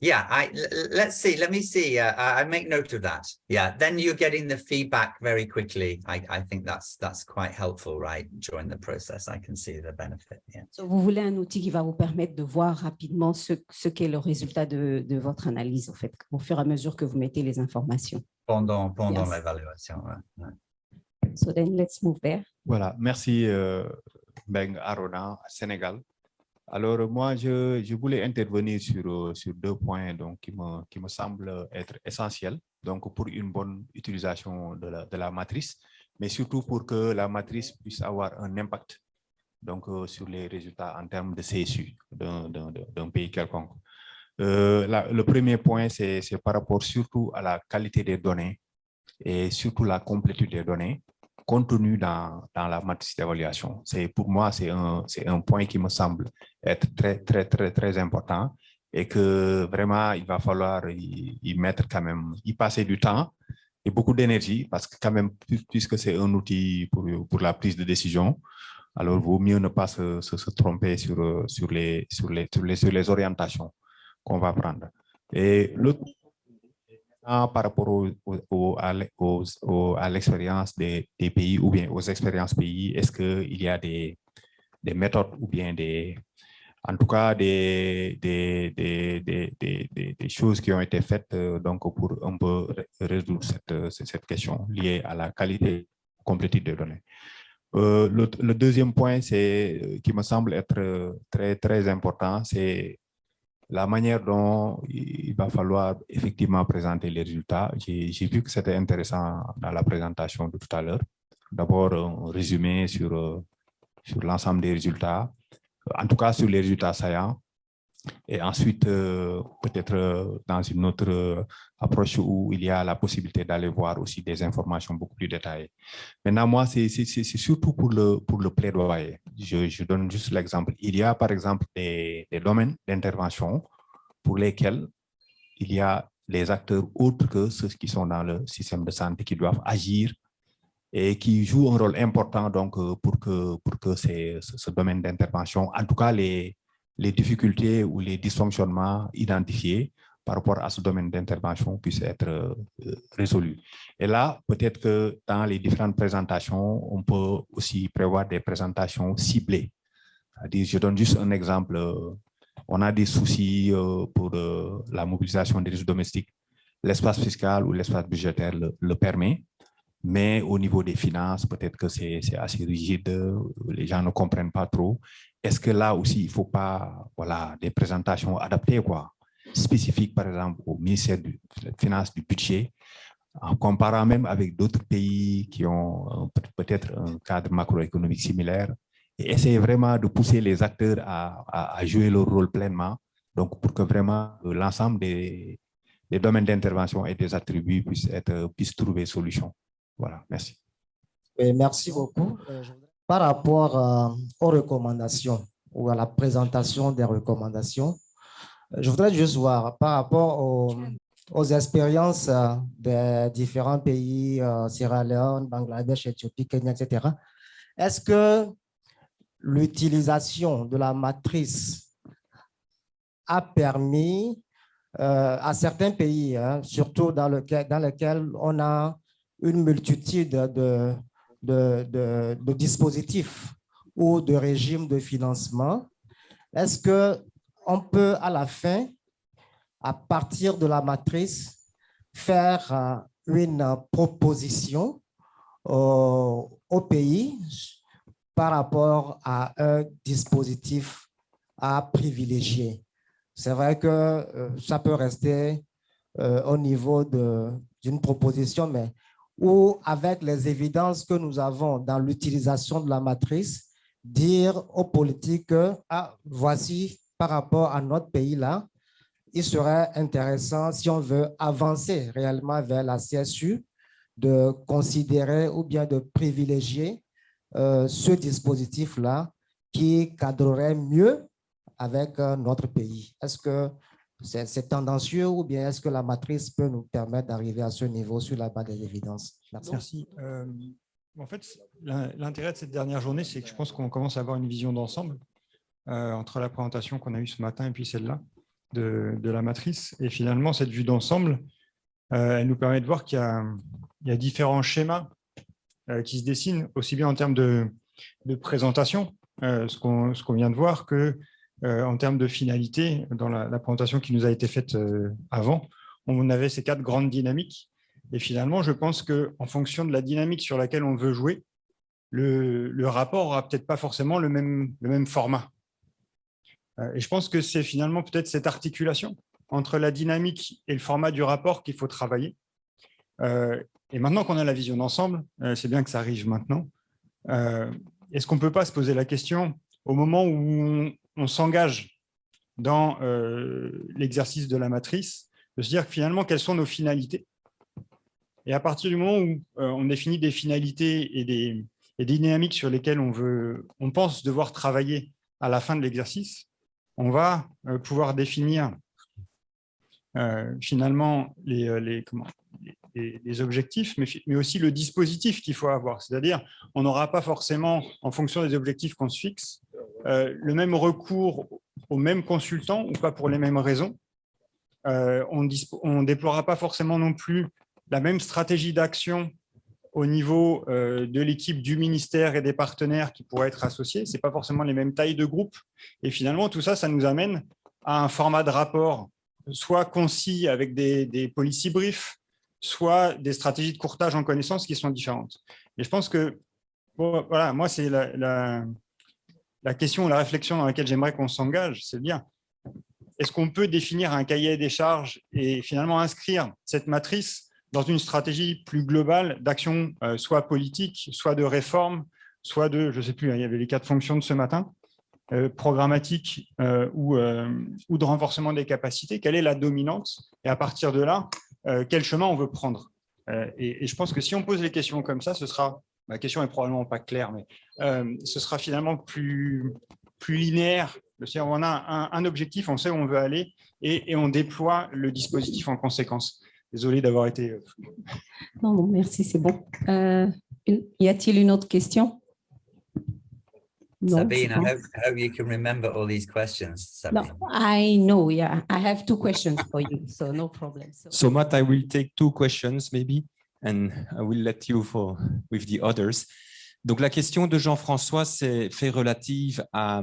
Let's see. Let me see. I make note of that. Yeah, then you're getting the feedback very quickly. I think that's quite helpful, right? During the process, I can see the benefit. Yeah. So, vous voulez un outil qui va vous permettre de voir rapidement ce qu'est le résultat de votre analyse, en fait, au fur et à mesure que vous mettez les informations. Pendant l'évaluation. Ouais. So then let's move there. Voilà, merci Beng Arona, Sénégal. Alors moi, je voulais intervenir sur deux points donc, qui me semblent être essentiels donc, pour une bonne utilisation de la matrice, mais surtout pour que la matrice puisse avoir un impact donc, sur les résultats en termes de CSU d'un pays quelconque. Le premier point, c'est par rapport surtout à la qualité des données et surtout la complétude des données contenues dans la matrice d'évaluation. Pour moi, c'est un point qui me semble être très important et que vraiment, il va falloir y mettre quand même, y passer du temps et beaucoup d'énergie parce que quand même, puisque c'est un outil pour la prise de décision, alors il vaut mieux ne pas se tromper sur les orientations qu'on va prendre. Et l'autre, par rapport à l'expérience des pays ou bien aux expériences pays, est-ce qu'il y a des méthodes ou bien en tout cas des choses qui ont été faites donc pour un peu résoudre cette question liée à la qualité et complétude des données. Le deuxième point qui me semble être très important, c'est la manière dont il va falloir effectivement présenter les résultats. J'ai vu que c'était intéressant dans la présentation de tout à l'heure. D'abord, un résumé sur l'ensemble des résultats, en tout cas sur les résultats saillants. Et ensuite, peut-être dans une autre approche où il y a la possibilité d'aller voir aussi des informations beaucoup plus détaillées. Maintenant, moi, c'est surtout pour le plaidoyer. Je donne juste l'exemple. Il y a, par exemple, des domaines d'intervention pour lesquels il y a les acteurs autres que ceux qui sont dans le système de santé qui doivent agir et qui jouent un rôle important donc, pour que ce domaine d'intervention, en tout cas les difficultés ou les dysfonctionnements identifiés par rapport à ce domaine d'intervention puissent être résolus. Et là, peut-être que dans les différentes présentations, on peut aussi prévoir des présentations ciblées. C'est-à-dire, je donne juste un exemple. On a des soucis pour la mobilisation des risques domestiques. L'espace fiscal ou l'espace budgétaire le permet. Mais au niveau des finances, peut-être que c'est assez rigide, les gens ne comprennent pas trop. Est-ce que là aussi, il ne faut pas des présentations adaptées, spécifiques, par exemple, au ministère des Finances, du budget, en comparant même avec d'autres pays qui ont peut-être un cadre macroéconomique similaire, et essayer vraiment de pousser les acteurs à jouer leur rôle pleinement, donc pour que vraiment l'ensemble des domaines d'intervention et des attributs puissent trouver solution. Voilà, merci. Et merci beaucoup. Par rapport aux recommandations ou à la présentation des recommandations, je voudrais juste voir par rapport aux expériences des différents pays, Sierra Leone, Bangladesh, Éthiopie, Kenya, etc. Est-ce que l'utilisation de la matrice a permis à certains pays, surtout dans lesquels on a une multitude de dispositifs ou de régimes de financement, est-ce qu'on peut à la fin, à partir de la matrice, faire une proposition au pays par rapport à un dispositif à privilégier? C'est vrai que ça peut rester au niveau d'une proposition, mais ou avec les évidences que nous avons dans l'utilisation de la matrice, dire aux politiques que voici par rapport à notre pays là, il serait intéressant, si on veut avancer réellement vers la CSU, de considérer ou bien de privilégier ce dispositif-là qui cadrerait mieux avec notre pays. Est-ce que c'est tendancieux ou bien est-ce que la matrice peut nous permettre d'arriver à ce niveau sur la base des évidences? Merci. En fait, l'intérêt de cette dernière journée, c'est que je pense qu'on commence à avoir une vision d'ensemble entre la présentation qu'on a eue ce matin et puis celle-là de la matrice. Et finalement, cette vue d'ensemble, elle nous permet de voir qu'il y a différents schémas qui se dessinent, aussi bien en termes de présentation, ce qu'on vient de voir, que en termes de finalité, dans la présentation qui nous a été faite avant, on avait ces 4 grandes dynamiques. Et finalement, je pense qu'en fonction de la dynamique sur laquelle on veut jouer, le rapport n'aura peut-être pas forcément le même format. Et je pense que c'est finalement peut-être cette articulation entre la dynamique et le format du rapport qu'il faut travailler. Et maintenant qu'on a la vision d'ensemble, c'est bien que ça arrive maintenant, est-ce qu'on ne peut pas se poser la question au moment où on s'engage dans l'exercice de la matrice, de se dire que finalement, quelles sont nos finalités? Et à partir du moment où on définit des finalités et des dynamiques sur lesquelles on pense devoir travailler à la fin de l'exercice, on va pouvoir définir finalement les objectifs, mais aussi le dispositif qu'il faut avoir. C'est-à-dire, on n'aura pas forcément, en fonction des objectifs qu'on se fixe, le même recours aux mêmes consultants ou pas pour les mêmes raisons. On ne déploiera pas forcément non plus la même stratégie d'action au niveau de l'équipe du ministère et des partenaires qui pourraient être associés. Ce n'est pas forcément les mêmes tailles de groupe. Et finalement, tout ça, ça nous amène à un format de rapport soit concis avec des policy briefs, soit des stratégies de courtage en connaissance qui sont différentes. Et je pense que, bon, voilà, moi, c'est la question, la réflexion dans laquelle j'aimerais qu'on s'engage, c'est de dire, est-ce qu'on peut définir un cahier des charges et finalement inscrire cette matrice dans une stratégie plus globale d'action, soit politique, soit de réforme, soit de, je ne sais plus, il y avait les 4 fonctions de ce matin, programmatique ou de renforcement des capacités, quelle est la dominante, et à partir de là, quel chemin on veut prendre. Et je pense que si on pose les questions comme ça, ma question est probablement pas claire, mais ce sera finalement plus linéaire. C'est-à-dire on a un objectif, on sait où on veut aller, et on déploie le dispositif en conséquence. Désolé d'avoir été... Non, merci, c'est bon. Y a-t-il une autre question? No, Sabine, I hope you can remember all these questions. Sabine. No, I know, yeah. I have 2 questions for you, so no problem. So Matt, I will take 2 questions maybe, and I will let you with the others. Donc la question de Jean-François c'est fait relative à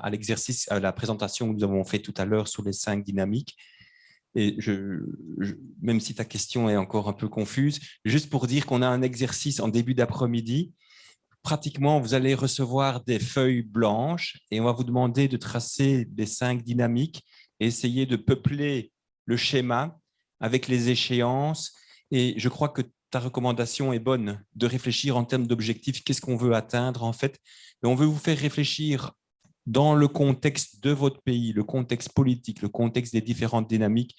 l'exercice, à la présentation que nous avons fait tout à l'heure sur les 5 dynamiques. Et même si ta question est encore un peu confuse, juste pour dire qu'on a un exercice en début d'après-midi. Pratiquement, vous allez recevoir des feuilles blanches et on va vous demander de tracer les 5 dynamiques et essayer de peupler le schéma avec les échéances. Et je crois que ta recommandation est bonne de réfléchir en termes d'objectifs. Qu'est-ce qu'on veut atteindre en fait? Et on veut vous faire réfléchir dans le contexte de votre pays, le contexte politique, le contexte des différentes dynamiques.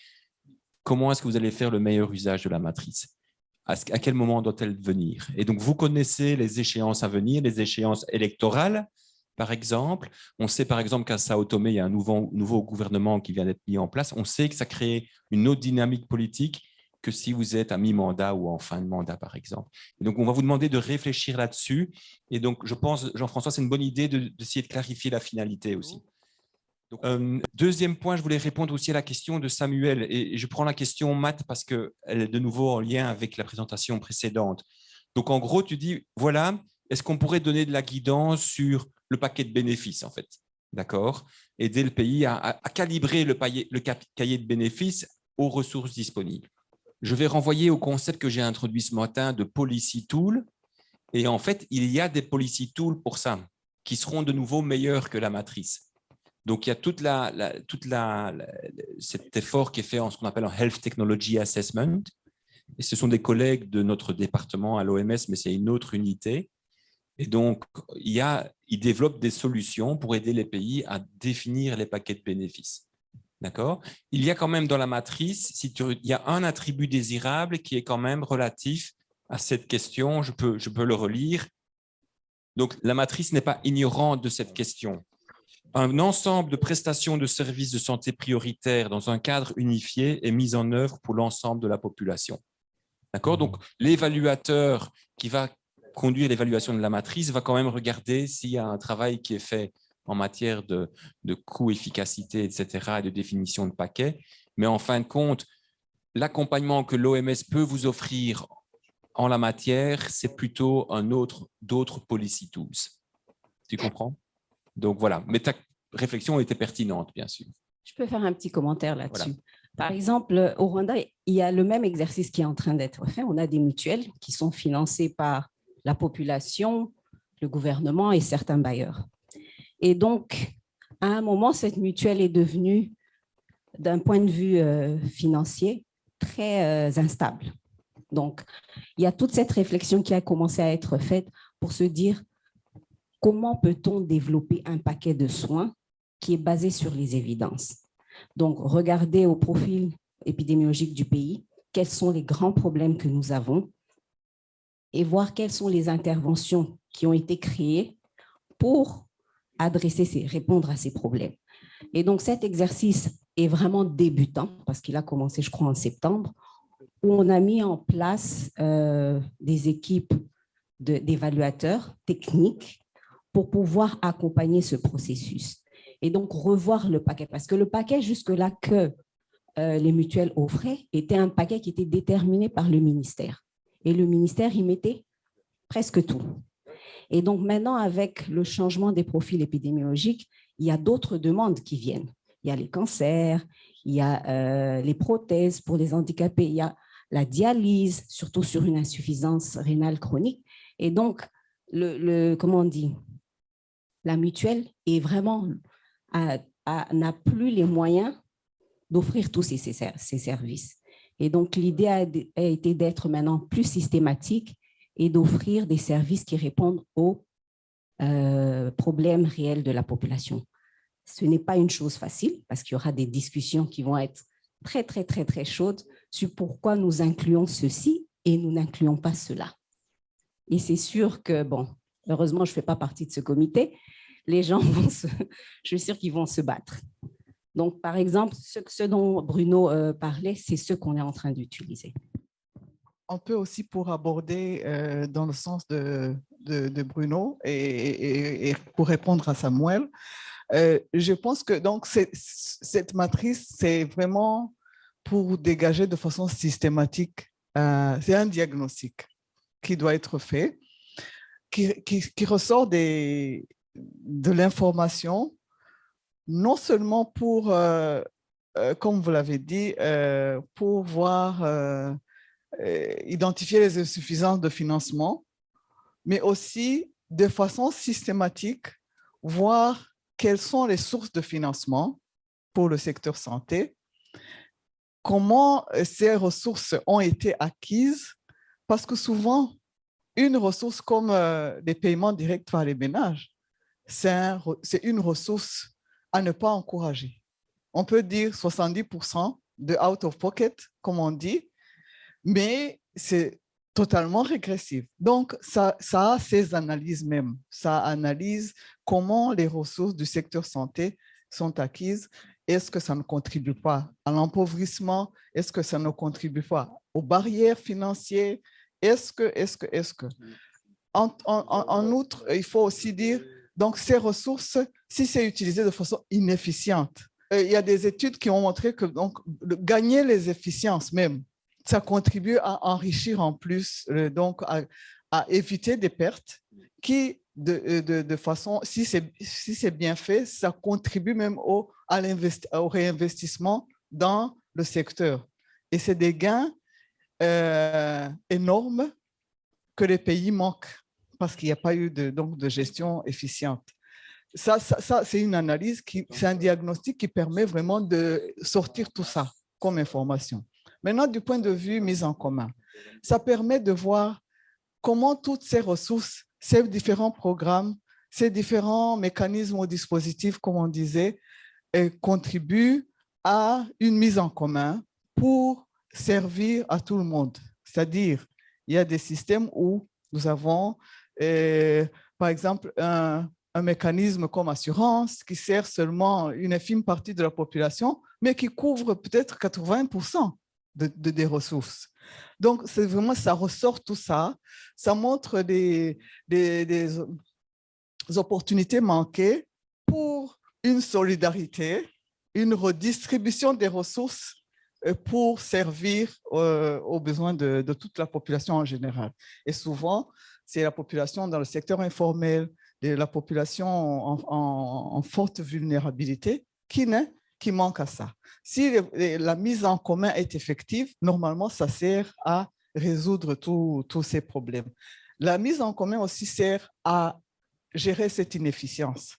Comment est-ce que vous allez faire le meilleur usage de la matrice? À quel moment doit-elle venir? Et donc, vous connaissez les échéances à venir, les échéances électorales, par exemple. On sait, par exemple, qu'à Sao Tomé, il y a un nouveau gouvernement qui vient d'être mis en place. On sait que ça crée une autre dynamique politique que si vous êtes à mi-mandat ou en fin de mandat, par exemple. Et donc, on va vous demander de réfléchir là-dessus. Et donc, je pense, Jean-François, c'est une bonne idée d'essayer de clarifier la finalité aussi. Donc, deuxième point, je voulais répondre aussi à la question de Samuel et je prends la question Matt parce qu'elle est de nouveau en lien avec la présentation précédente. Donc, en gros, tu dis, voilà, est-ce qu'on pourrait donner de la guidance sur le paquet de bénéfices, en fait? D'accord? Aider le pays à calibrer le cahier de bénéfices aux ressources disponibles. Je vais renvoyer au concept que j'ai introduit ce matin de policy tool. Et en fait, il y a des policy tools pour ça qui seront de nouveau meilleurs que la matrice. Donc, il y a cet effort qui est fait en ce qu'on appelle un Health Technology Assessment. Et ce sont des collègues de notre département à l'OMS, mais c'est une autre unité. Et donc, ils développent des solutions pour aider les pays à définir les paquets de bénéfices. D'accord? Il y a quand même dans la matrice, il y a un attribut désirable qui est quand même relatif à cette question. Je peux le relire. Donc, la matrice n'est pas ignorante de cette question. Un ensemble de prestations de services de santé prioritaires dans un cadre unifié est mis en œuvre pour l'ensemble de la population. D'accord? Donc, l'évaluateur qui va conduire l'évaluation de la matrice va quand même regarder s'il y a un travail qui est fait en matière de coût, efficacité, etc., et de définition de paquets. Mais en fin de compte, l'accompagnement que l'OMS peut vous offrir en la matière, c'est plutôt d'autres policy tools. Tu comprends? Donc voilà, mais ta réflexion était pertinente, bien sûr. Je peux faire un petit commentaire là-dessus. Voilà. Par exemple, au Rwanda, il y a le même exercice qui est en train d'être fait. On a des mutuelles qui sont financées par la population, le gouvernement et certains bailleurs. Et donc, à un moment, cette mutuelle est devenue, d'un point de vue financier, très instable. Donc, il y a toute cette réflexion qui a commencé à être faite pour se dire comment peut-on développer un paquet de soins qui est basé sur les évidences. Donc, regarder au profil épidémiologique du pays, quels sont les grands problèmes que nous avons et voir quelles sont les interventions qui ont été créées pour répondre à ces problèmes. Et donc, cet exercice est vraiment débutant parce qu'il a commencé, je crois, en septembre, où on a mis en place des équipes d'évaluateurs techniques pour pouvoir accompagner ce processus. Et donc, revoir le paquet. Parce que le paquet, jusque-là, que les mutuelles offraient, était un paquet qui était déterminé par le ministère. Et le ministère y mettait presque tout. Et donc, maintenant, avec le changement des profils épidémiologiques, il y a d'autres demandes qui viennent. Il y a les cancers, il y a les prothèses pour les handicapés, il y a la dialyse, surtout sur une insuffisance rénale chronique. Et donc, comment on dit, la mutuelle est vraiment, n'a plus les moyens d'offrir tous ces services. Et donc, l'idée a été d'être maintenant plus systématique et d'offrir des services qui répondent aux problèmes réels de la population. Ce n'est pas une chose facile parce qu'il y aura des discussions qui vont être très, très, très, très chaudes sur pourquoi nous incluons ceci et nous n'incluons pas cela. Et c'est sûr que, bon, heureusement, je ne fais pas partie de ce comité. Les gens je suis sûre qu'ils vont se battre. Donc, par exemple, ce dont Bruno parlait, c'est ce qu'on est en train d'utiliser. On peut aussi, pour aborder dans le sens de Bruno et pour répondre à Samuel, je pense que donc, cette matrice, c'est vraiment pour dégager de façon systématique, c'est un diagnostic qui doit être fait, qui ressort de l'information, non seulement pour, comme vous l'avez dit, pour voir, identifier les insuffisances de financement, mais aussi de façon systématique, voir quelles sont les sources de financement pour le secteur santé, comment ces ressources ont été acquises, parce que souvent, une ressource comme les paiements directs par les ménages, c'est une ressource à ne pas encourager. On peut dire 70% de out of pocket, comme on dit, mais c'est totalement régressif. Donc, ça a ses analyses même. Ça analyse comment les ressources du secteur santé sont acquises. Est-ce que ça ne contribue pas à l'empauvrissement? Est-ce que ça ne contribue pas aux barrières financières? Est-ce que? En outre, il faut aussi dire, donc ces ressources, si c'est utilisé de façon inefficiente, il y a des études qui ont montré que donc, gagner les efficiences même, ça contribue à enrichir en plus, donc à éviter des pertes qui, de façon, si c'est bien fait, ça contribue même au réinvestissement dans le secteur. Et c'est des gains énormes que les pays manquent parce qu'il n'y a pas eu de gestion efficiente. Ça c'est une analyse, c'est un diagnostic qui permet vraiment de sortir tout ça comme information. Maintenant, du point de vue mise en commun, ça permet de voir comment toutes ces ressources, ces différents programmes, ces différents mécanismes ou dispositifs, comme on disait, contribuent à une mise en commun pour servir à tout le monde. C'est-à-dire, il y a des systèmes où nous avons, par exemple, un mécanisme comme assurance qui sert seulement une infime partie de la population, mais qui couvre peut-être 80% des ressources. Donc, c'est vraiment, ça ressort tout ça. Ça montre des opportunités manquées pour une solidarité, une redistribution des ressources pour servir aux besoins de toute la population en général. Et souvent, c'est la population dans le secteur informel, la population en forte vulnérabilité qui manque à ça. Si la mise en commun est effective, normalement, ça sert à résoudre tous ces problèmes. La mise en commun aussi sert à gérer cette inefficience.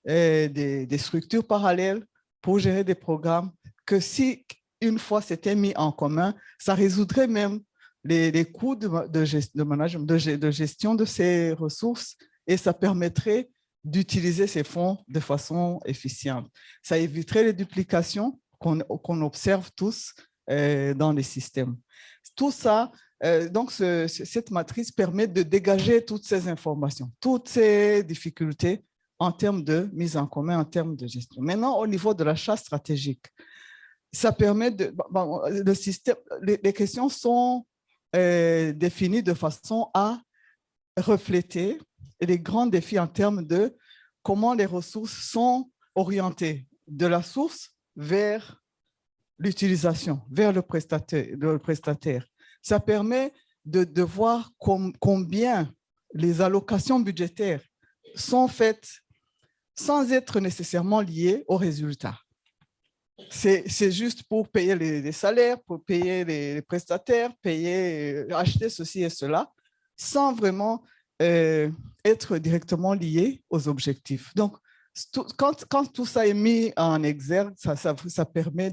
Des structures parallèles pour gérer des programmes que si une fois c'était mis en commun, ça résoudrait même les coûts de gestion de ces ressources et ça permettrait d'utiliser ces fonds de façon efficiente. Ça éviterait les duplications qu'on observe tous dans les systèmes. Tout ça, donc cette matrice permet de dégager toutes ces informations, toutes ces difficultés en termes de mise en commun, en termes de gestion. Maintenant, au niveau de l'achat stratégique, ça permet le système, les questions sont définies de façon à refléter les grands défis en termes de comment les ressources sont orientées de la source vers l'utilisation, vers le prestataire. Ça permet de voir combien les allocations budgétaires sont faites sans être nécessairement liées aux résultats. C'est juste pour payer les salaires, pour payer les prestataires, acheter ceci et cela, sans vraiment être directement lié aux objectifs. Donc, quand tout ça est mis en exergue, ça permet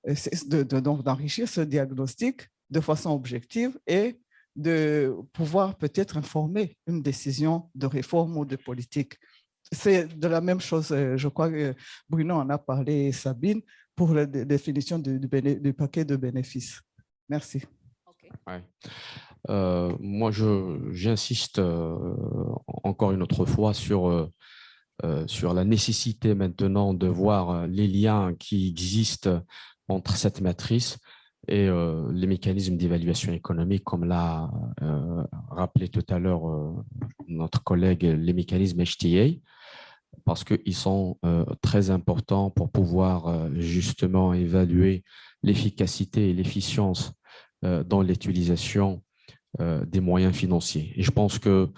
d'enrichir ce diagnostic de façon objective et de pouvoir peut-être informer une décision de réforme ou de politique. C'est de la même chose, je crois que Bruno en a parlé, Sabine, pour la définition du paquet de bénéfices. Merci. Okay. Moi, j'insiste encore une autre fois sur la nécessité maintenant de voir les liens qui existent entre cette matrice et les mécanismes d'évaluation économique, comme l'a rappelé tout à l'heure notre collègue, les mécanismes HTA, parce qu'ils sont très importants pour pouvoir justement évaluer l'efficacité et l'efficience dans l'utilisation des moyens financiers. Et je pense que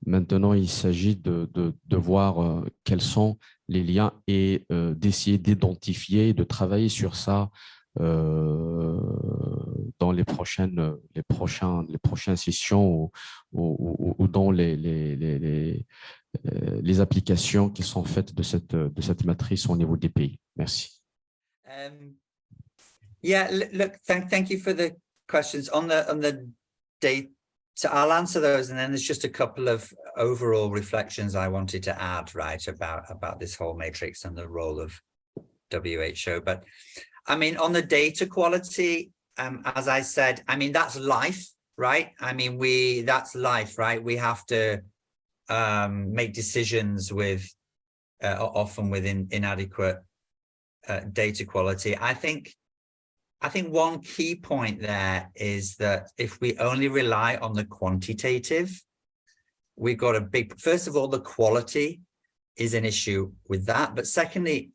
maintenant, il s'agit de voir quels sont les liens et d'essayer d'identifier, de travailler sur ça dans les prochaines sessions ou dans les applications qui sont faites de cette matrice au niveau des pays. Merci. Yeah, look, thank you for the questions on the data. So I'll answer those, and then there's just a couple of overall reflections I wanted to add, right, about this whole matrix and the role of WHO. But I mean, on the data quality, as I said, I mean, that's life, right? I mean, that's life, right? We have to make decisions with often with inadequate data quality. I think one key point there is that if we only rely on the quantitative, we've got first of all, the quality is an issue with that. But secondly,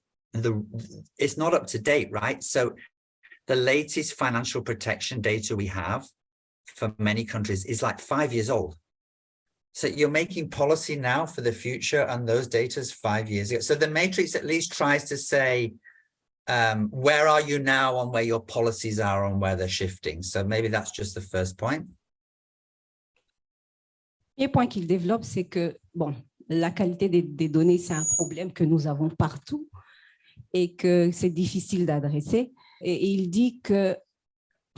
it's not up to date, right? So the latest financial protection data we have for many countries is like 5 years old. So you're making policy now for the future, and those data is 5 years ago. So the matrix at least tries to say, where are you now on where your policies are on where they're shifting? So maybe that's just the first point. Le premier point qu'il développe, c'est que bon, la qualité des données, c'est un problème que nous avons partout et que c'est difficile d'adresser. Et il dit qu'il ne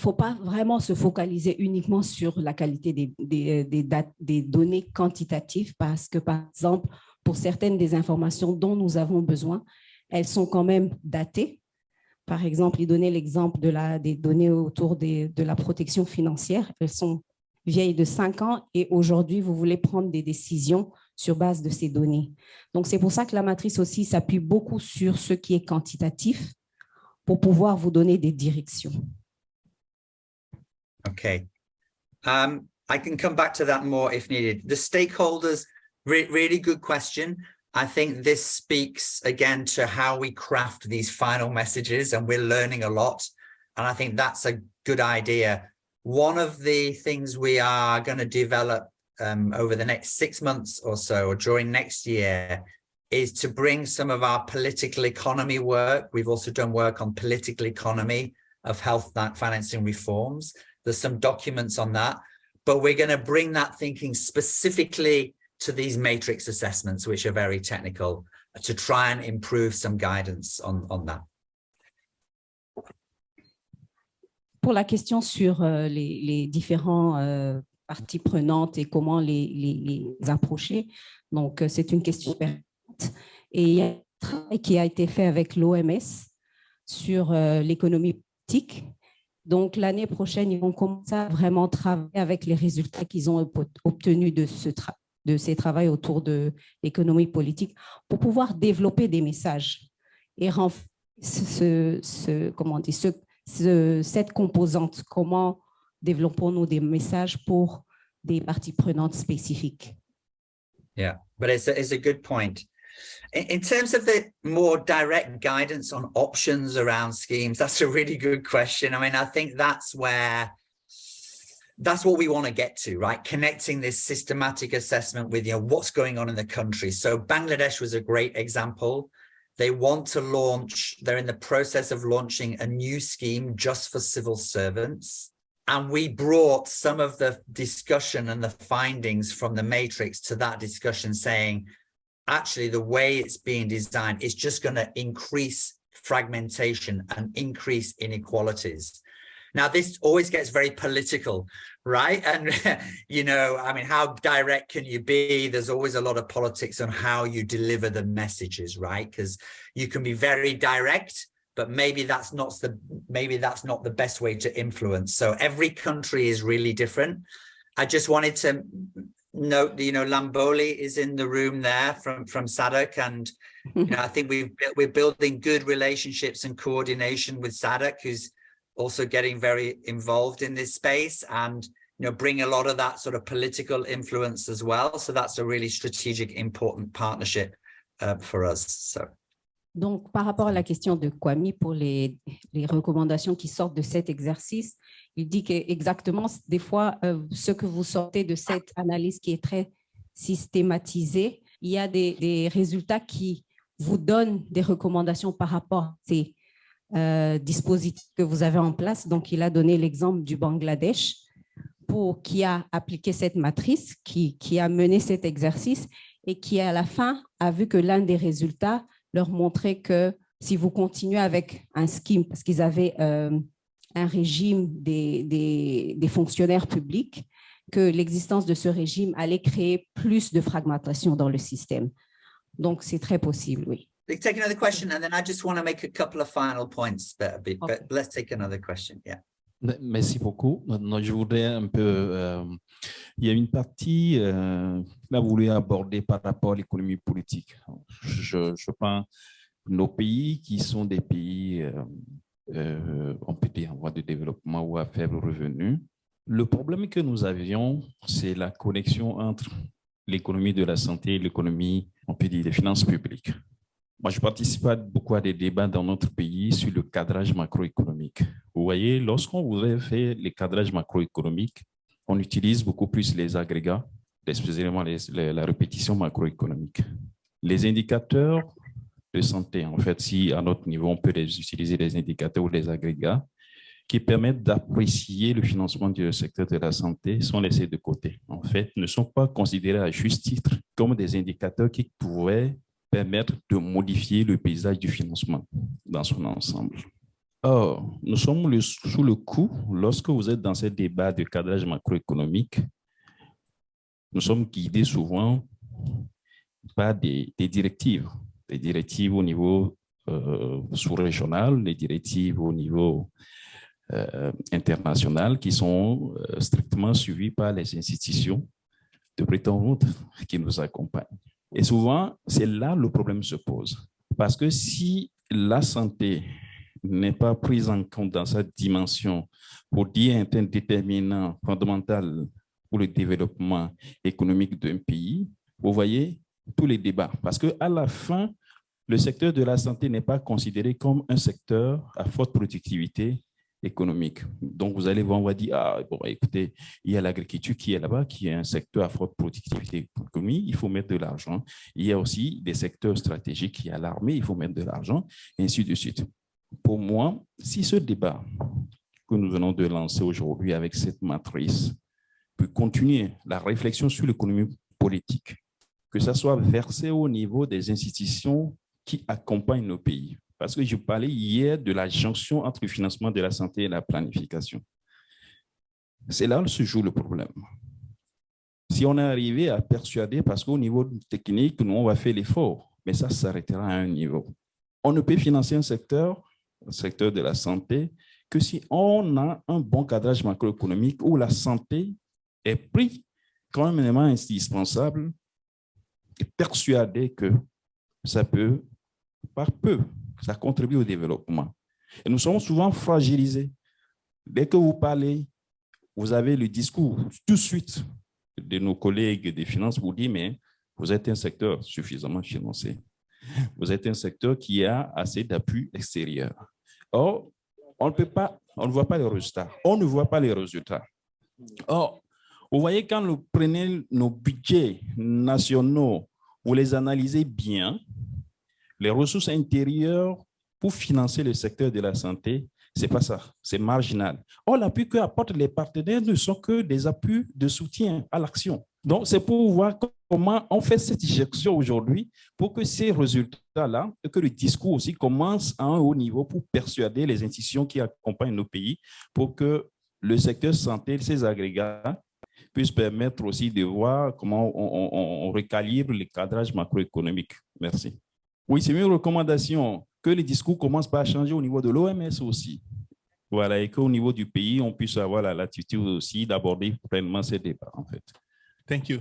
faut pas vraiment se focaliser uniquement sur la qualité des données quantitatives, parce que, par exemple, pour certaines des informations dont nous avons besoin, elles sont quand même datées. Par exemple, il donnait l'exemple des données autour de la protection financière. Elles sont vieilles de 5 ans et aujourd'hui, vous voulez prendre des décisions sur base de ces données. Donc, c'est pour ça que la matrice aussi s'appuie beaucoup sur ce qui est quantitatif pour pouvoir vous donner des directions. Okay. I can come back to that more if needed. The stakeholders, really good question. I think this speaks again to how we craft these final messages, and we're learning a lot. And I think that's a good idea. One of the things we are going to develop over the next 6 months or so, or during next year, is to bring some of our political economy work. We've also done work on political economy of health financing reforms. There's some documents on that, but we're going to bring that thinking specifically to these matrix assessments, which are very technical, to try and improve some guidance on that. Pour la question sur les différents parties prenantes et comment les approcher, donc c'est une question pertinente. Et il y a un travail qui a été fait avec l'OMS sur l'économie politique. Donc, l'année prochaine, ils vont commencer à vraiment travailler avec les résultats qu'ils ont obtenus de ces travaux autour de l'économie politique pour pouvoir développer des messages et cette composante. Comment développons-nous des messages pour des parties prenantes spécifiques? Yeah, but it's a good point. In terms of the more direct guidance on options around schemes, that's a really good question. I mean, I think that's what we want to get to, right? Connecting this systematic assessment with, what's going on in the country. So Bangladesh was a great example. They want to launch, they're in the process of launching a new scheme just for civil servants. And we brought some of the discussion and the findings from the matrix to that discussion, saying, actually, the way it's being designed is just going to increase fragmentation and increase inequalities. Now, this always gets very political, right? And, you know, I mean, how direct can you be? There's always a lot of politics on how you deliver the messages, right? Because you can be very direct, but maybe that's not the best way to influence. So every country is really different. I just wanted to note, you know, Lamboli is in the room there from SADC, and you know, I think we're building good relationships and coordination with SADC, who's also getting very involved in this space, and you know, bring a lot of that sort of political influence as well. So that's a really strategic, important partnership for us. So. Donc, par rapport à la question de Kwame pour les recommandations qui sortent de cet exercice, il dit qu'exactement, des fois, ce que vous sortez de cette analyse qui est très systématisée, il y a des résultats qui vous donnent des recommandations par rapport à ces dispositifs que vous avez en place. Donc, il a donné l'exemple du Bangladesh qui a appliqué cette matrice, qui a mené cet exercice et qui, à la fin, a vu que l'un des résultats leur montrait que si vous continuez avec un scheme, parce qu'ils avaient un régime des fonctionnaires publics, que l'existence de ce régime allait créer plus de fragmentation dans le système. Donc, c'est très possible, oui. Take another question, and then I just want to make a couple of final points, but let's take another question, yeah. Merci beaucoup. Maintenant, je voudrais un peu... il y a une partie que vous voulez aborder par rapport à l'économie politique. Je pense nos pays qui sont des pays, on peut dire, en voie de développement ou à faible revenu. Le problème que nous avions, c'est la connexion entre l'économie de la santé et l'économie, on peut dire, des finances publiques. Moi, je participe beaucoup à des débats dans notre pays sur le cadrage macroéconomique. Vous voyez, lorsqu'on voudrait faire les cadrages macroéconomiques, on utilise beaucoup plus les agrégats, spécialement la répétition macroéconomique. Les indicateurs de santé, en fait, si à notre niveau, on peut utiliser des indicateurs ou des agrégats qui permettent d'apprécier le financement du secteur de la santé, sont laissés de côté. En fait, ne sont pas considérés à juste titre comme des indicateurs qui pourraient permettre de modifier le paysage du financement dans son ensemble. Or, nous sommes sous le coup, lorsque vous êtes dans ces débats de cadrage macroéconomique, nous sommes guidés souvent par des directives au niveau sous-régional, des directives au niveau international qui sont strictement suivies par les institutions de Bretton Woods qui nous accompagnent. Et souvent, c'est là le problème se pose. Parce que si la santé n'est pas prise en compte dans sa dimension pour dire un déterminant fondamental pour le développement économique d'un pays, vous voyez tous les débats. Parce qu'à la fin, le secteur de la santé n'est pas considéré comme un secteur à forte productivité économique. Donc, vous allez voir, on va dire, ah, bon, écoutez, il y a l'agriculture qui est là-bas, qui est un secteur à forte productivité économique, il faut mettre de l'argent. Il y a aussi des secteurs stratégiques, il y a l'armée, il faut mettre de l'argent, et ainsi de suite. Pour moi, si ce débat que nous venons de lancer aujourd'hui avec cette matrice peut continuer la réflexion sur l'économie politique, que ça soit versé au niveau des institutions qui accompagnent nos pays. Parce que je parlais hier de la jonction entre le financement de la santé et la planification. C'est là où se joue le problème. Si on est arrivé à persuader, parce qu'au niveau technique, nous, on va faire l'effort, mais ça s'arrêtera à un niveau. On ne peut financer un secteur de la santé, que si on a un bon cadrage macroéconomique où la santé est prise comme un élément indispensable et persuadé que ça peut, par peu, ça contribue au développement. Et nous sommes souvent fragilisés. Dès que vous parlez, vous avez le discours tout de suite de nos collègues des finances pour dire, mais vous êtes un secteur suffisamment financé. Vous êtes un secteur qui a assez d'appui extérieur. Or, on ne voit pas les résultats. On ne voit pas les résultats. Or, vous voyez, quand vous prenez nos budgets nationaux, vous les analysez bien, les ressources intérieures pour financer le secteur de la santé, ce n'est pas ça, c'est marginal. Or, l'appui qu'apportent les partenaires ne sont que des appuis de soutien à l'action. Donc, c'est pour voir comment on fait cette injection aujourd'hui pour que ces résultats-là, et que le discours aussi commence à un haut niveau pour persuader les institutions qui accompagnent nos pays pour que le secteur santé, ces agrégats, puissent permettre aussi de voir comment on recalibre les cadrages macroéconomiques. Merci. Oui, c'est une recommandation que les discours commencent par changer au niveau de l'OMS aussi. Voilà, et qu'au niveau du pays, on puisse avoir la latitude aussi d'aborder pleinement ces débats, en fait. Thank you.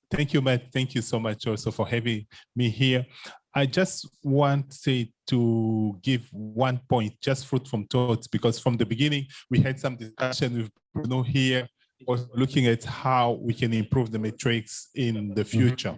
Thank you, Matt. Thank you so much also for having me here. I just want to give one point, just fruit from thoughts, because from the beginning, we had some discussion with Bruno here, was looking at how we can improve the metrics in the future.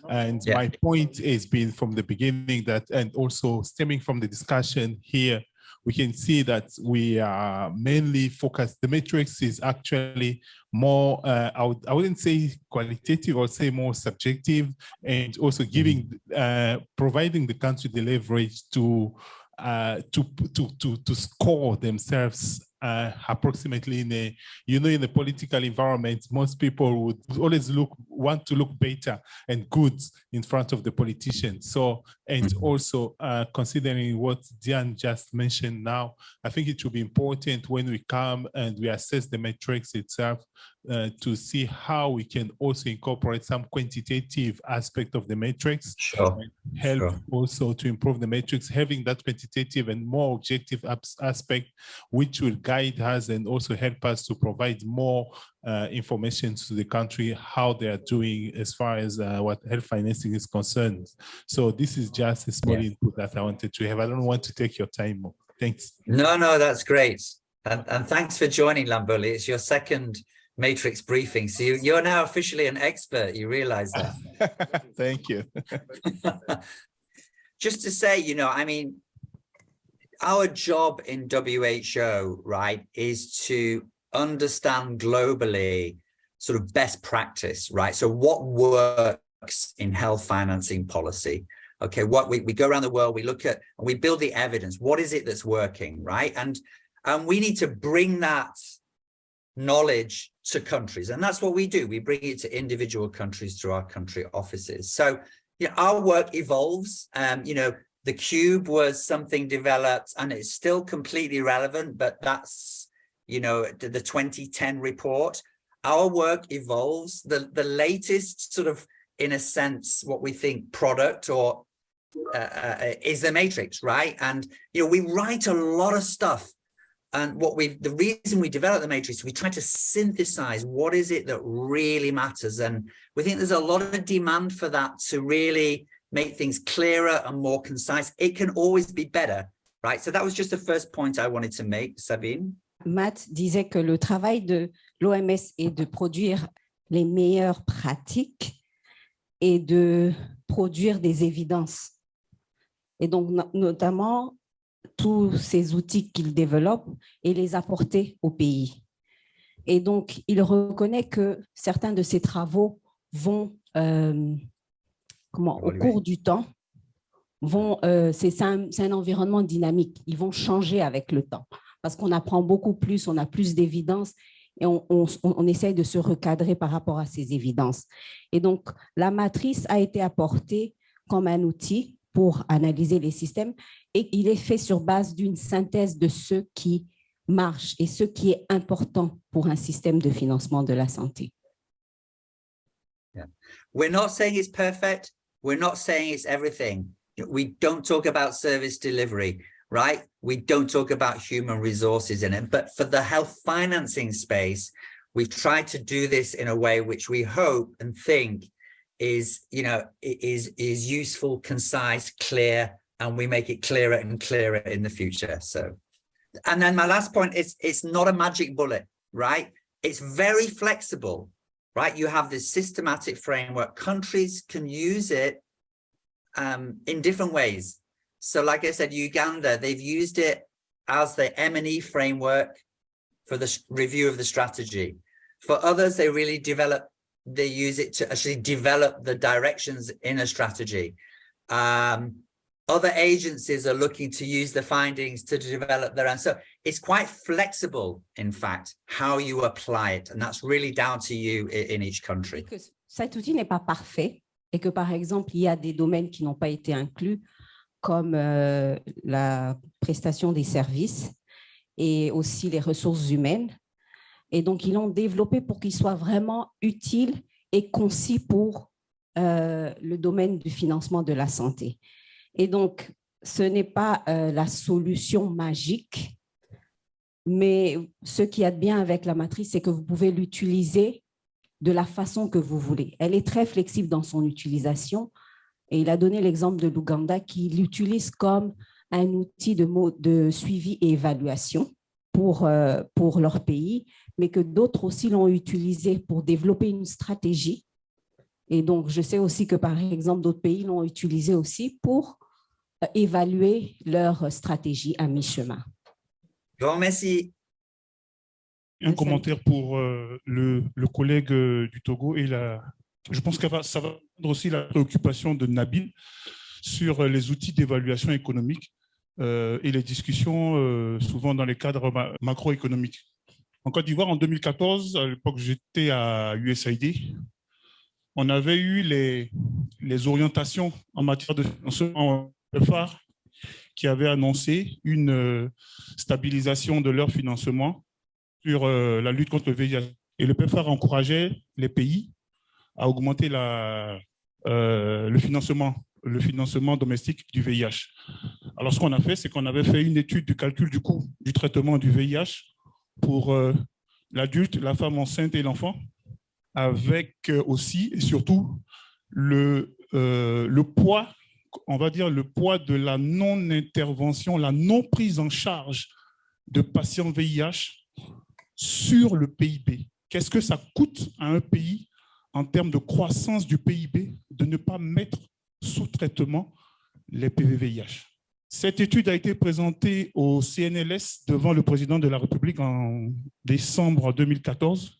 And my point has been from the beginning that, and also stemming from the discussion here, we can see that we are mainly focused. The matrix is actually more, I wouldn't say qualitative, I would say more subjective, and also giving, providing the country the leverage to score themselves approximately in a, in the political environment, most people would always want to look better and good in front of the politicians. So, and also considering what Diane just mentioned now, I think it will be important when we come and we assess the metrics itself to see how we can also incorporate some quantitative aspect of the matrix. Sure. And help also to improve the matrix, having that quantitative and more objective aspect, which will guide us and also help us to provide more information to the country, how they are doing as far as what health financing is concerned. So this is just a small input that I wanted to have. I don't want to take your time more. Thanks. No, that's great. And thanks for joining, Lambuli. It's your second Matrix briefing. So you're now officially an expert. You realize that. Thank you. Just to say, I mean, our job in WHO, right, is to understand globally sort of best practice, right? So what works in health financing policy? Okay, what we go around the world, we look at, and we build the evidence. What is it that's working, right? And we need to bring that knowledge to countries, and that's what we do. We bring it to individual countries through our country offices. So our work evolves. The Cube was something developed, and it's still completely relevant, but that's the 2010 report. Our work evolves. The latest sort of, in a sense, what we think product or is the matrix, right? And we write a lot of stuff. And the reason we develop the matrix, we try to synthesize what is it that really matters. And we think there's a lot of demand for that to really make things clearer and more concise. It can always be better, right? So that was just the first point I wanted to make, Sabine. Matt disait que le travail de l'OMS est de produire les meilleures pratiques et de produire des évidences. Et donc, notamment, tous ces outils qu'il développe et les apporter au pays. Et donc, il reconnaît que certains de ses travaux vont, au cours du temps, c'est un environnement dynamique. Ils vont changer avec le temps parce qu'on apprend beaucoup plus, on a plus d'évidences et on essaye de se recadrer par rapport à ces évidences. Et donc, la matrice a été apportée comme un outil pour analyser les systèmes et il est fait sur base d'une synthèse de ce qui marche et ce qui est important pour un système de financement de la santé. Yeah. We're not saying it's perfect. We're not saying it's everything. We don't talk about service delivery, right? We don't talk about human resources in it. But for the health financing space, we've tried to do this in a way which we hope and think is useful, concise, clear, and we make it clearer and clearer in the future. So, and then my last point is, it's not a magic bullet, right? It's very flexible, right? You have this systematic framework. Countries can use it in different ways. So like I said, Uganda, they've used it as the M&E framework for the review of the strategy. For others, they use it to actually develop the directions in a strategy. other agencies are looking to use the findings to develop their own. So it's quite flexible, in fact, how you apply it. And that's really down to you in each country. Cet outil n'est pas parfait et que, par exemple, il y a des domaines qui n'ont pas été inclus, comme la prestation des services et aussi les ressources humaines. Et donc, ils l'ont développé pour qu'il soit vraiment utile et concis pour le domaine du financement de la santé. Et donc, ce n'est pas la solution magique, mais ce qui est bien avec la matrice, c'est que vous pouvez l'utiliser de la façon que vous voulez. Elle est très flexible dans son utilisation. Et il a donné l'exemple de l'Ouganda qui l'utilise comme un outil de suivi et évaluation pour leur pays, mais que d'autres aussi l'ont utilisé pour développer une stratégie. Et donc, je sais aussi que, par exemple, d'autres pays l'ont utilisé aussi pour évaluer leur stratégie à mi-chemin. Grand merci. Un commentaire pour le collègue du Togo et je pense que ça va prendre aussi la préoccupation de Nabil sur les outils d'évaluation économique et les discussions souvent dans les cadres macroéconomiques. En Côte d'Ivoire, en 2014, à l'époque j'étais à USAID, on avait eu les orientations en matière de financement phare qui avaient annoncé une stabilisation de leur financement sur la lutte contre le VIH. Et le PEPFAR encourageait les pays à augmenter le financement domestique du VIH. Alors, ce qu'on a fait, c'est qu'on avait fait une étude du calcul du coût du traitement du VIH pour l'adulte, la femme enceinte et l'enfant, avec aussi et surtout le poids, on va dire le poids de la non-intervention, la non-prise en charge de patients VIH sur le PIB. Qu'est-ce que ça coûte à un pays en termes de croissance du PIB de ne pas mettre sous traitement les PV-VIH? Cette étude a été présentée au CNLS devant le président de la République en décembre 2014.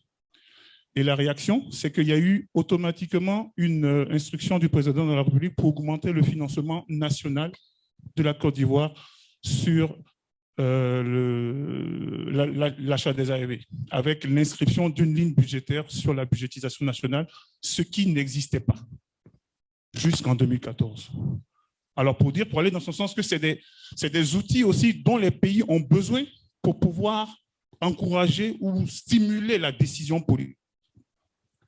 Et la réaction, c'est qu'il y a eu automatiquement une instruction du président de la République pour augmenter le financement national de la Côte d'Ivoire sur l'achat des ARV, avec l'inscription d'une ligne budgétaire sur la budgétisation nationale, ce qui n'existait pas jusqu'en 2014. Alors, pour aller dans ce sens que c'est des outils aussi dont les pays ont besoin pour pouvoir encourager ou stimuler la décision politique.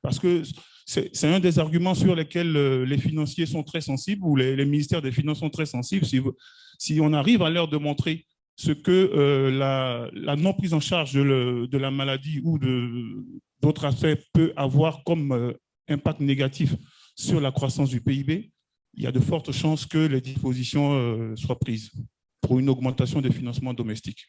Parce que c'est un des arguments sur lesquels les financiers sont très sensibles, ou les ministères des Finances sont très sensibles. Si on arrive à leur démontrer ce que la non-prise en charge de la maladie ou d'autres aspects peut avoir comme impact négatif sur la croissance du PIB, il y a de fortes chances que les dispositions soient prises pour une augmentation des financements domestiques.